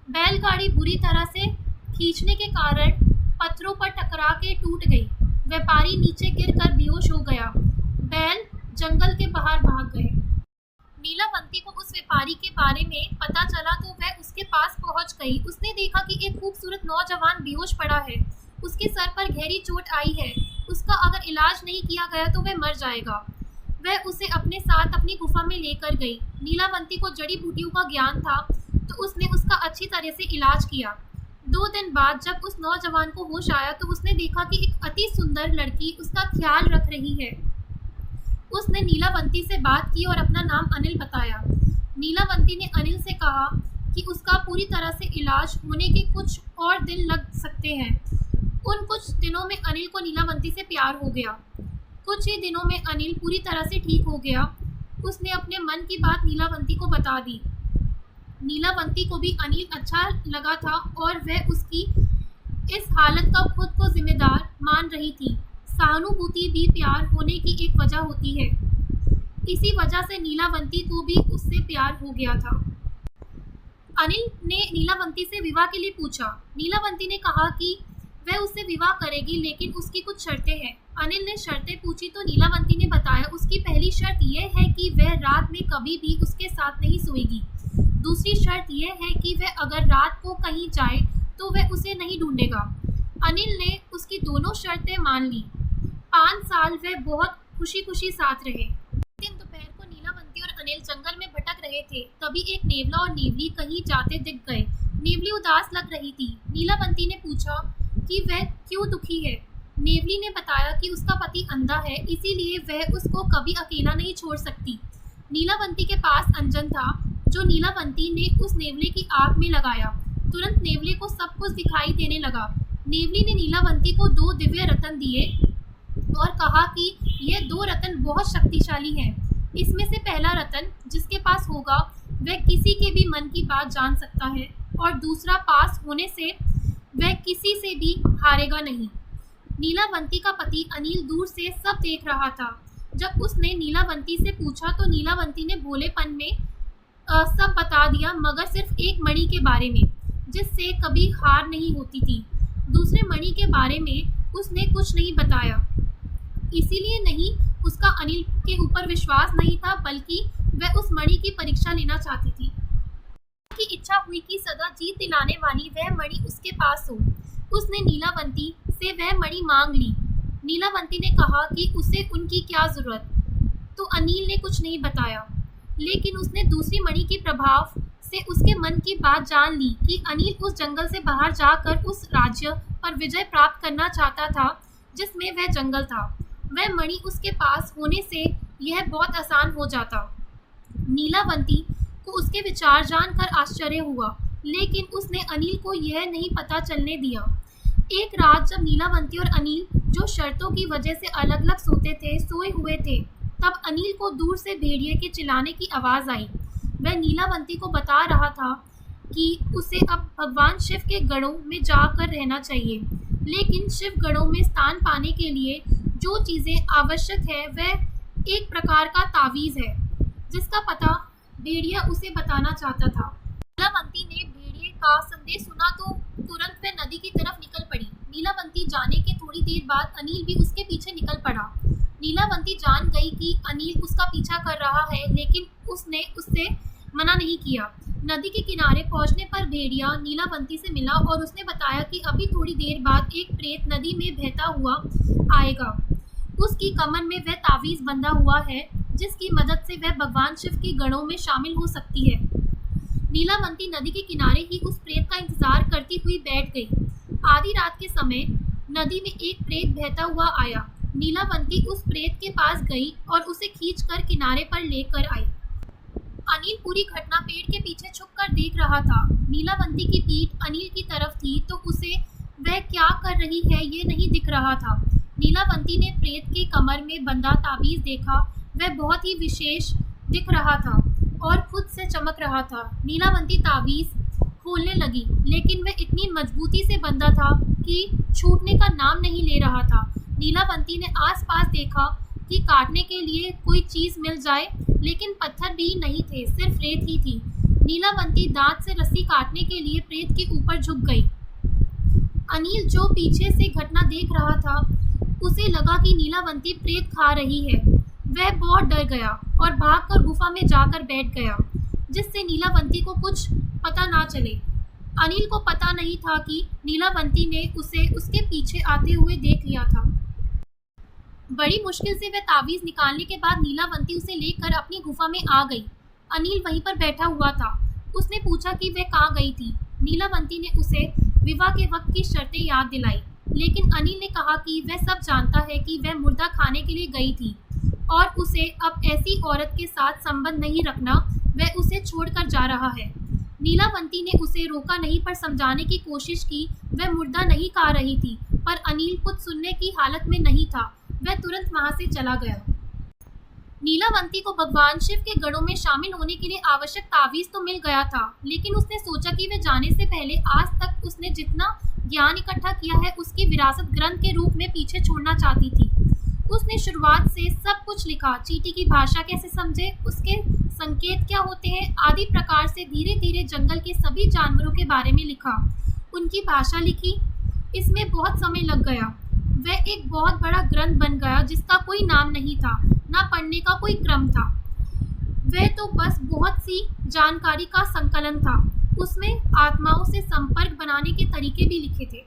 बैलगाड़ी बुरी तरह से खींचने के कारण पत्थरों पर टकरा के टूट गई। व्यापारी नीचे गिरकर बेहोश हो गया। बैल जंगल के बाहर भाग गए। नीलावंती को उस व्यापारी के बारे में पता चला तो वह उसके पास पहुंच गई। उसने देखा कि एक खूबसूरत नौजवान बेहोश पड़ा है। उसके सर पर गहरी चोट आई है। उसका अगर इलाज नहीं किया गया तो वह मर जाएगा। वह उसे अपने साथ अपनी गुफा में लेकर गई। नीलावंती को जड़ी बूटियों का ज्ञान था तो उसने उसका अच्छी तरह से इलाज किया। 2 दिन बाद जब उस नौजवान को होश आया तो उसने देखा कि एक अति सुंदर लड़की उसका ख्याल रख रही है। उसने नीलावंती से बात की और अपना नाम अनिल बताया। नीलावंती ने अनिल से कहा कि उसका पूरी तरह से इलाज होने के कुछ और दिन लग सकते हैं। उन कुछ दिनों में अनिल को नीलावंती से प्यार हो गया। कुछ ही दिनों में अनिल पूरी तरह से ठीक हो गया। उसने अपने मन की बात नीलावंती को बता दी। नीलावंती को भी अनिल अच्छा लगा था और वह उसकी इस हालत का खुद को जिम्मेदार मान रही थी। सहानुभूति भी प्यार होने की एक वजह होती है। इसी वजह से नीलावंती को भी उससे प्यार हो गया था। अनिल ने नीलावंती से विवाह के लिए पूछा। नीलावंती ने कहा कि वह उससे विवाह करेगी, लेकिन उसकी कुछ शर्तें हैं। अनिल ने शर्तें पूछी तो नीलावंती ने बताया उसकी पहली शर्त यह है कि वह रात में कभी भी उसके साथ नहीं सोएगी। दूसरी शर्त यह है कि वह अगर रात को कहीं जाए तो वह उसे नहीं ढूंढेगा। अनिल ने उसकी दोनों शर्तें मान ली। 5 साल वह बहुत खुशी खुशी साथ रहे। दिन दोपहर को नीलावंती और अनिल जंगल में भटक रहे थे। तभी एक नेवला और नेवली कहीं जाते दिख गए। नेवली उदास लग रही थी। नीलावंती ने पूछा कि वह क्यों दुखी है। नेवली ने बताया कि उसका पति अंधा है, इसीलिए वह उसको कभी अकेला नहीं छोड़ सकती। नीलावंती के पास अंजन था जो नीलावंती ने उस नेवले की आंख में लगाया। तुरंत नेवले को सब कुछ दिखाई देने लगा। नेवली ने नीलावंती को 2 दिव्य रत्न दिए और कहा कि यह 2 रत्न बहुत शक्तिशाली हैं। इसमें से पहला रत्न जिसके पास होगा वह किसी के भी मन की बात जान सकता है, और दूसरा पास होने से वह किसी से भी हारेगा नहीं। नीलावंती का पति अनिल दूर से सब देख रहा था। जब उसने नीलावंती से पूछा तो नीलावंती ने भोलेपन में सब बता दिया, मगर सिर्फ एक मणि के बारे में जिससे कभी हार नहीं होती थी। दूसरे मणि के बारे में उसने कुछ नहीं बताया। इसीलिए नहीं उसका अनिल के ऊपर विश्वास नहीं था, बल्कि वह उस मणि की परीक्षा लेना चाहती थी। की इच्छा हुई कि सदा जीत दिलाने वाली वह मणि उसके पास हो। उसने नीलावंती से वह मणि मांग ली। नीलावंती ने कहा कि उसे उनकी क्या जरूरत, तो अनिल ने कुछ नहीं बताया। लेकिन उसने दूसरी मणि के प्रभाव से उसके मन की बात जान ली कि अनिल उस जंगल से बाहर जाकर उस राज्य पर विजय प्राप्त करना चाहता था जिसमें वह जंगल था। वह मणि उसके पास होने से यह बहुत आसान हो जाता। नीलावंती को उसके विचार जानकर आश्चर्य हुआ, लेकिन उसने अनिल को यह नहीं पता चलने दिया। एक रात जब नीलावंती और अनिल, जो शर्तों की वजह से अलग अलग सोए हुए थे, तब अनिल को दूर से भेड़िए के चिल्लाने की आवाज़ आई। वह नीलावंती को बता रहा था कि उसे अब भगवान शिव के गढ़ों में जाकर रहना चाहिए, लेकिन शिव गढ़ों में स्थान पाने के लिए जो चीज़ें आवश्यक है वह एक प्रकार का तावीज़ है, जिसका पता भेड़िया उसे बताना चाहता था। नीलावंती ने भेड़िए का संदेश सुना तो तुरंत वह नदी की तरफ निकल पड़ी। नीलावंती जाने के थोड़ी देर बाद अनिल भी उसके पीछे निकल पड़ा। नीलावंती जान गई कि अनिल उसका पीछा कर रहा है, लेकिन उसने उससे मना नहीं किया। नदी के किनारे पहुंचने पर भेड़िया नीलावंती से मिला और उसने बताया कि अभी थोड़ी देर बाद एक प्रेत नदी में बहता हुआ आएगा। उसकी कमर में वह तावीज़ बंधा हुआ है जिसकी मदद से वह भगवान शिव के गणों में शामिल हो सकती है। नीलावंती नदी के किनारे ही उस प्रेत का इंतजार करती हुई बैठ गई। आधी रात के समय नदी में एक प्रेत बहता हुआ आया। नीलावंती उस प्रेत के पास गई और उसे खींचकर किनारे पर लेकर आई। अनिल पूरी घटना पेड़ के पीछे छुपकर देख रहा था। नीलावंती की पीठ अनिल की तरफ थी तो उसे वह क्या कर रही है ये नहीं दिख रहा था। नीलावंती ने प्रेत के कमर में बंधा ताबीज़ देखा। वह बहुत ही विशेष दिख रहा था और खुद से चमक रहा था। नीलावंती ताबीज़ खोलने लगी, लेकिन वह इतनी मजबूती से बंधा था कि छूटने का नाम नहीं ले रहा था। नीलावंती ने आसपास देखा कि काटने के लिए कोई चीज़ मिल जाए, लेकिन पत्थर भी नहीं थे, सिर्फ रेत ही थी। नीलावंती दांत से रस्सी काटने के लिए प्रेत के ऊपर झुक गई। अनिल, जो पीछे से घटना देख रहा था, उसे लगा कि नीलावंती प्रेत खा रही है। वह बहुत डर गया और भागकर गुफा में जाकर बैठ गया, जिससे नीलावंती को कुछ पता ना चले। अनिल को पता नहीं था कि नीलावंती ने उसे उसके पीछे आते हुए देख लिया था। बड़ी मुश्किल से वह तावीज़ निकालने के बाद नीलावंती उसे लेकर अपनी गुफा में आ गई। अनिल वहीं पर बैठा हुआ था। उसने पूछा कि वह कहाँ गई थी। नीलावंती ने उसे विवाह के वक्त की शर्तें याद दिलाई, लेकिन अनिल ने कहा कि वह सब जानता है कि वह मुर्दा खाने के लिए गई थी और उसे अब ऐसी औरत के साथ संबंध नहीं रखना, वह उसे छोड़कर जा रहा है। नीलावंती ने उसे रोका नहीं पर समझाने की कोशिश की। वह मुर्दा नहीं खा रही थी, पर अनिल कुछ सुनने की हालत में नहीं था। वह तुरंत वहां से चला गया। नीलावंती को भगवान शिव के गणों में शामिल होने के लिए आवश्यक तावीज़ तो मिल गया था, लेकिन उसने सोचा कि वह जाने से पहले आज तक उसने जितना ज्ञान इकट्ठा किया है उसकी विरासत ग्रंथ के रूप में पीछे छोड़ना चाहती थी। उसने शुरुआत से सब कुछ लिखा, चींटी की भाषा कैसे समझे, उसके संकेत क्या होते हैं आदि प्रकार से धीरे धीरे जंगल के सभी जानवरों के बारे में लिखा, उनकी भाषा लिखी। इसमें बहुत समय लग गया। वह एक बहुत बड़ा ग्रंथ बन गया जिसका कोई नाम नहीं था, ना पढ़ने का कोई क्रम था। वह तो बस बहुत सी जानकारी का संकलन था। उसमें आत्माओं से संपर्क बनाने के तरीके भी लिखे थे।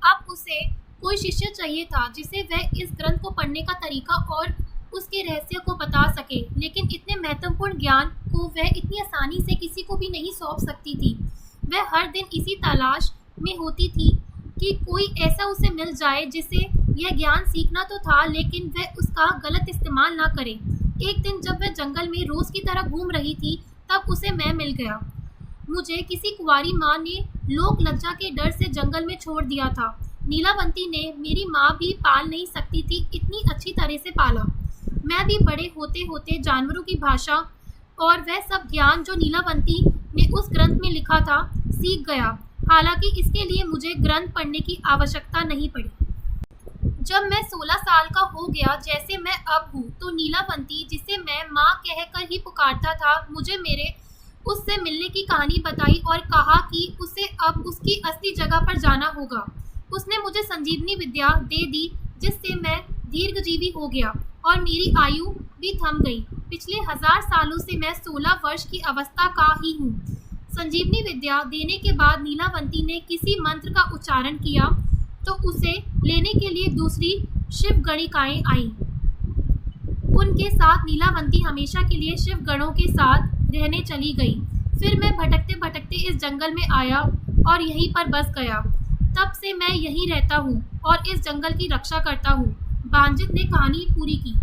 अब उसे कोई शिष्य चाहिए था जिसे वह इस ग्रंथ को पढ़ने का तरीका और उसके रहस्य को बता सके, लेकिन इतने महत्वपूर्ण ज्ञान को वह इतनी आसानी से किसी को भी नहीं सौंप सकती थी। वह हर दिन इसी तलाश में होती थी कि कोई ऐसा उसे मिल जाए जिसे यह ज्ञान सीखना तो था, लेकिन वह उसका गलत इस्तेमाल ना करे। एक दिन जब वह जंगल में रोज की तरह घूम रही थी, तब उसे मैं मिल गया। मुझे किसी कुंवारी माँ ने लोक लज्जा के डर से जंगल में छोड़ दिया था। नीलावंती ने मेरी माँ भी पाल नहीं सकती थी, इतनी अच्छी तरह से पाला। मैं भी बड़े होते होते जानवरों की भाषा और वह सब ज्ञान जो नीलावंती ने उस ग्रंथ में लिखा था सीख गया। हालांकि इसके लिए मुझे ग्रंथ पढ़ने की आवश्यकता नहीं पड़ी। जब मैं 16 साल का हो गया, जैसे मैं अब हूँ, तो नीलावंती, जिसे मैं माँ कहकर ही पुकारता था, मुझे मेरे उससे मिलने की कहानी बताई और कहा कि उसे अब उसकी असली जगह पर जाना होगा। उसने मुझे संजीवनी विद्या दे दी, जिससे मैं दीर्घजीवी हो गया और मेरी आयु भी थम गई। पिछले 1000 सालों से मैं 16 वर्ष की अवस्था का ही हूँ। संजीवनी विद्या देने के बाद नीलावंती ने किसी मंत्र का उच्चारण किया तो उसे लेने के लिए दूसरी शिव गणिकाएं आईं। उनके साथ नीलावंती हमेशा के लिए शिव गणों के साथ रहने चली गई। फिर मैं भटकते भटकते इस जंगल में आया और यहीं पर बस गया। तब से मैं यहीं रहता हूँ और इस जंगल की रक्षा करता हूँ। बांजित ने कहानी पूरी की।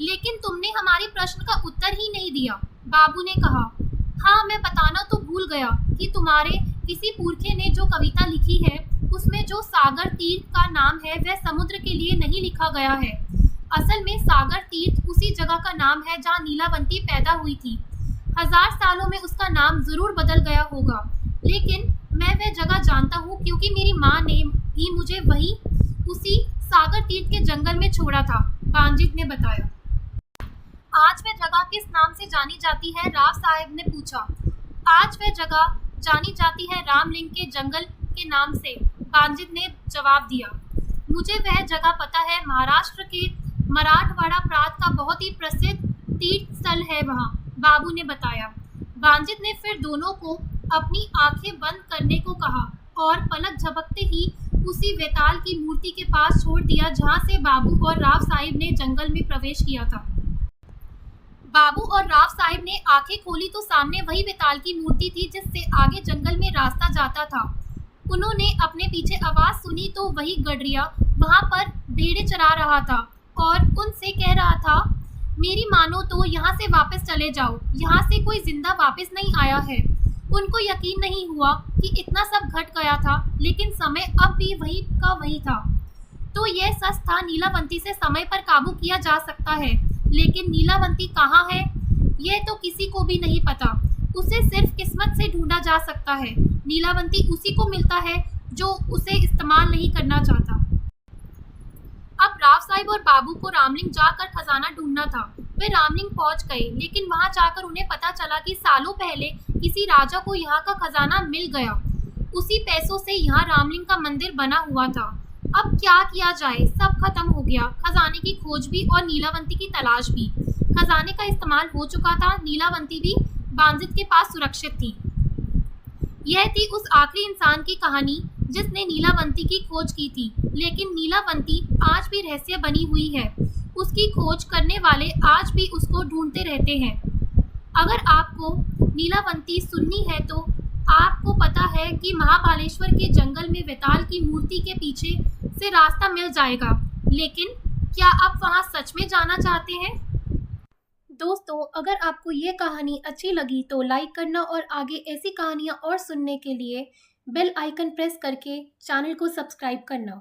लेकिन तुमने हमारे प्रश्न का उत्तर ही नहीं दिया, बाबू ने कहा। हाँ, मैं बताना तो भूल गया कि तुम्हारे किसी पुरखे ने जो कविता लिखी है, उसमें जो सागर तीर्थ का नाम है वह समुद्र के लिए नहीं लिखा गया है। असल में सागर तीर्थ उसी जगह का नाम है जहाँ नीलावंती पैदा हुई थी। 1000 सालों में उसका नाम जरूर बदल गया होगा, लेकिन मैं वह जगह जानता हूँ क्योंकि मेरी माँ ने भी मुझे वही उसी सागर तीर्थ के जंगल में छोड़ा था, बांजित ने बताया। आज वह जगह किस नाम से जानी जाती है? राव साहब ने पूछा। आज वह जगह जानी जाती है रामलिंग के जंगल के नाम से, बांजित ने जवाब दिया। मुझे वह जगह पता है, महाराष्ट्र के मराठवाड़ा प्रांत का बहुत ही प्रसिद्ध तीर्थ स्थल है वहाँ, बाबू ने बताया। बांजित ने फिर दोनों को अपनी आंखें बंद करने को कहा और पलक झपकते ही उसी वेताल की मूर्ति के पास छोड़ दिया जहाँ से बाबू और राव साहिब ने जंगल में प्रवेश किया था। बाबू और राव साहिब ने आंखें खोली तो सामने वही वेताल की मूर्ति थी जिससे आगे जंगल में रास्ता जाता था। उन्होंने अपने पीछे आवाज सुनी तो वही गडरिया वहाँ पर भेड़ें चरा रहा था और उनसे कह रहा था, मेरी मानो तो यहाँ से वापस चले जाओ, यहाँ से कोई जिंदा वापस नहीं आया है। उनको यकीन नहीं हुआ कि इतना सब घट गया था, लेकिन समय अब भी वही का वही था। तो यह सच था, नीलावंती से समय पर काबू किया जा सकता है, लेकिन नीलावंती कहाँ है यह तो किसी को भी नहीं पता। उसे सिर्फ किस्मत से ढूंढा जा सकता है। नीलावंती उसी को मिलता है जो उसे इस्तेमाल नहीं करना चाहता। अब राव साहिब और बाबू को रामलिंग जाकर खजाना ढूंढना था। वे रामलिंग पहुंच गए, लेकिन वहां जाकर उन्हें पता चला कि सालों पहले किसी राजा को यहाँ का खजाना मिल गया। उसी पैसों से यहाँ रामलिंग का मंदिर बना हुआ था। अब क्या किया जाए, सब खत्म हो गया। खजाने की खोज भी और नीलावंती की तलाश भी। खजाने का इस्तेमाल हो चुका था, नीलावंती भी बांजित के पास सुरक्षित थी। यह थी उस आखिरी इंसान की कहानी जिसने नीलावंती की खोज की थी, लेकिन नीलावंती आज भी रहस्य बनी हुई है। उसकी खोज करने वाले आज भी उसको ढूंढते रहते हैं। अगर आपको नीलावंती सुननी है तो आपको पता है कि महाबालेश्वर के जंगल में वेताल की मूर्ति के पीछे से रास्ता मिल जाएगा। लेकिन क्या आप वहां सच में जाना चाहते हैं? दोस्तों, अगर आपको ये कहानी अच्छी लगी तो लाइक करना और आगे ऐसी कहानियाँ और सुनने के लिए बेल आइकन प्रेस करके चैनल को सब्सक्राइब करना।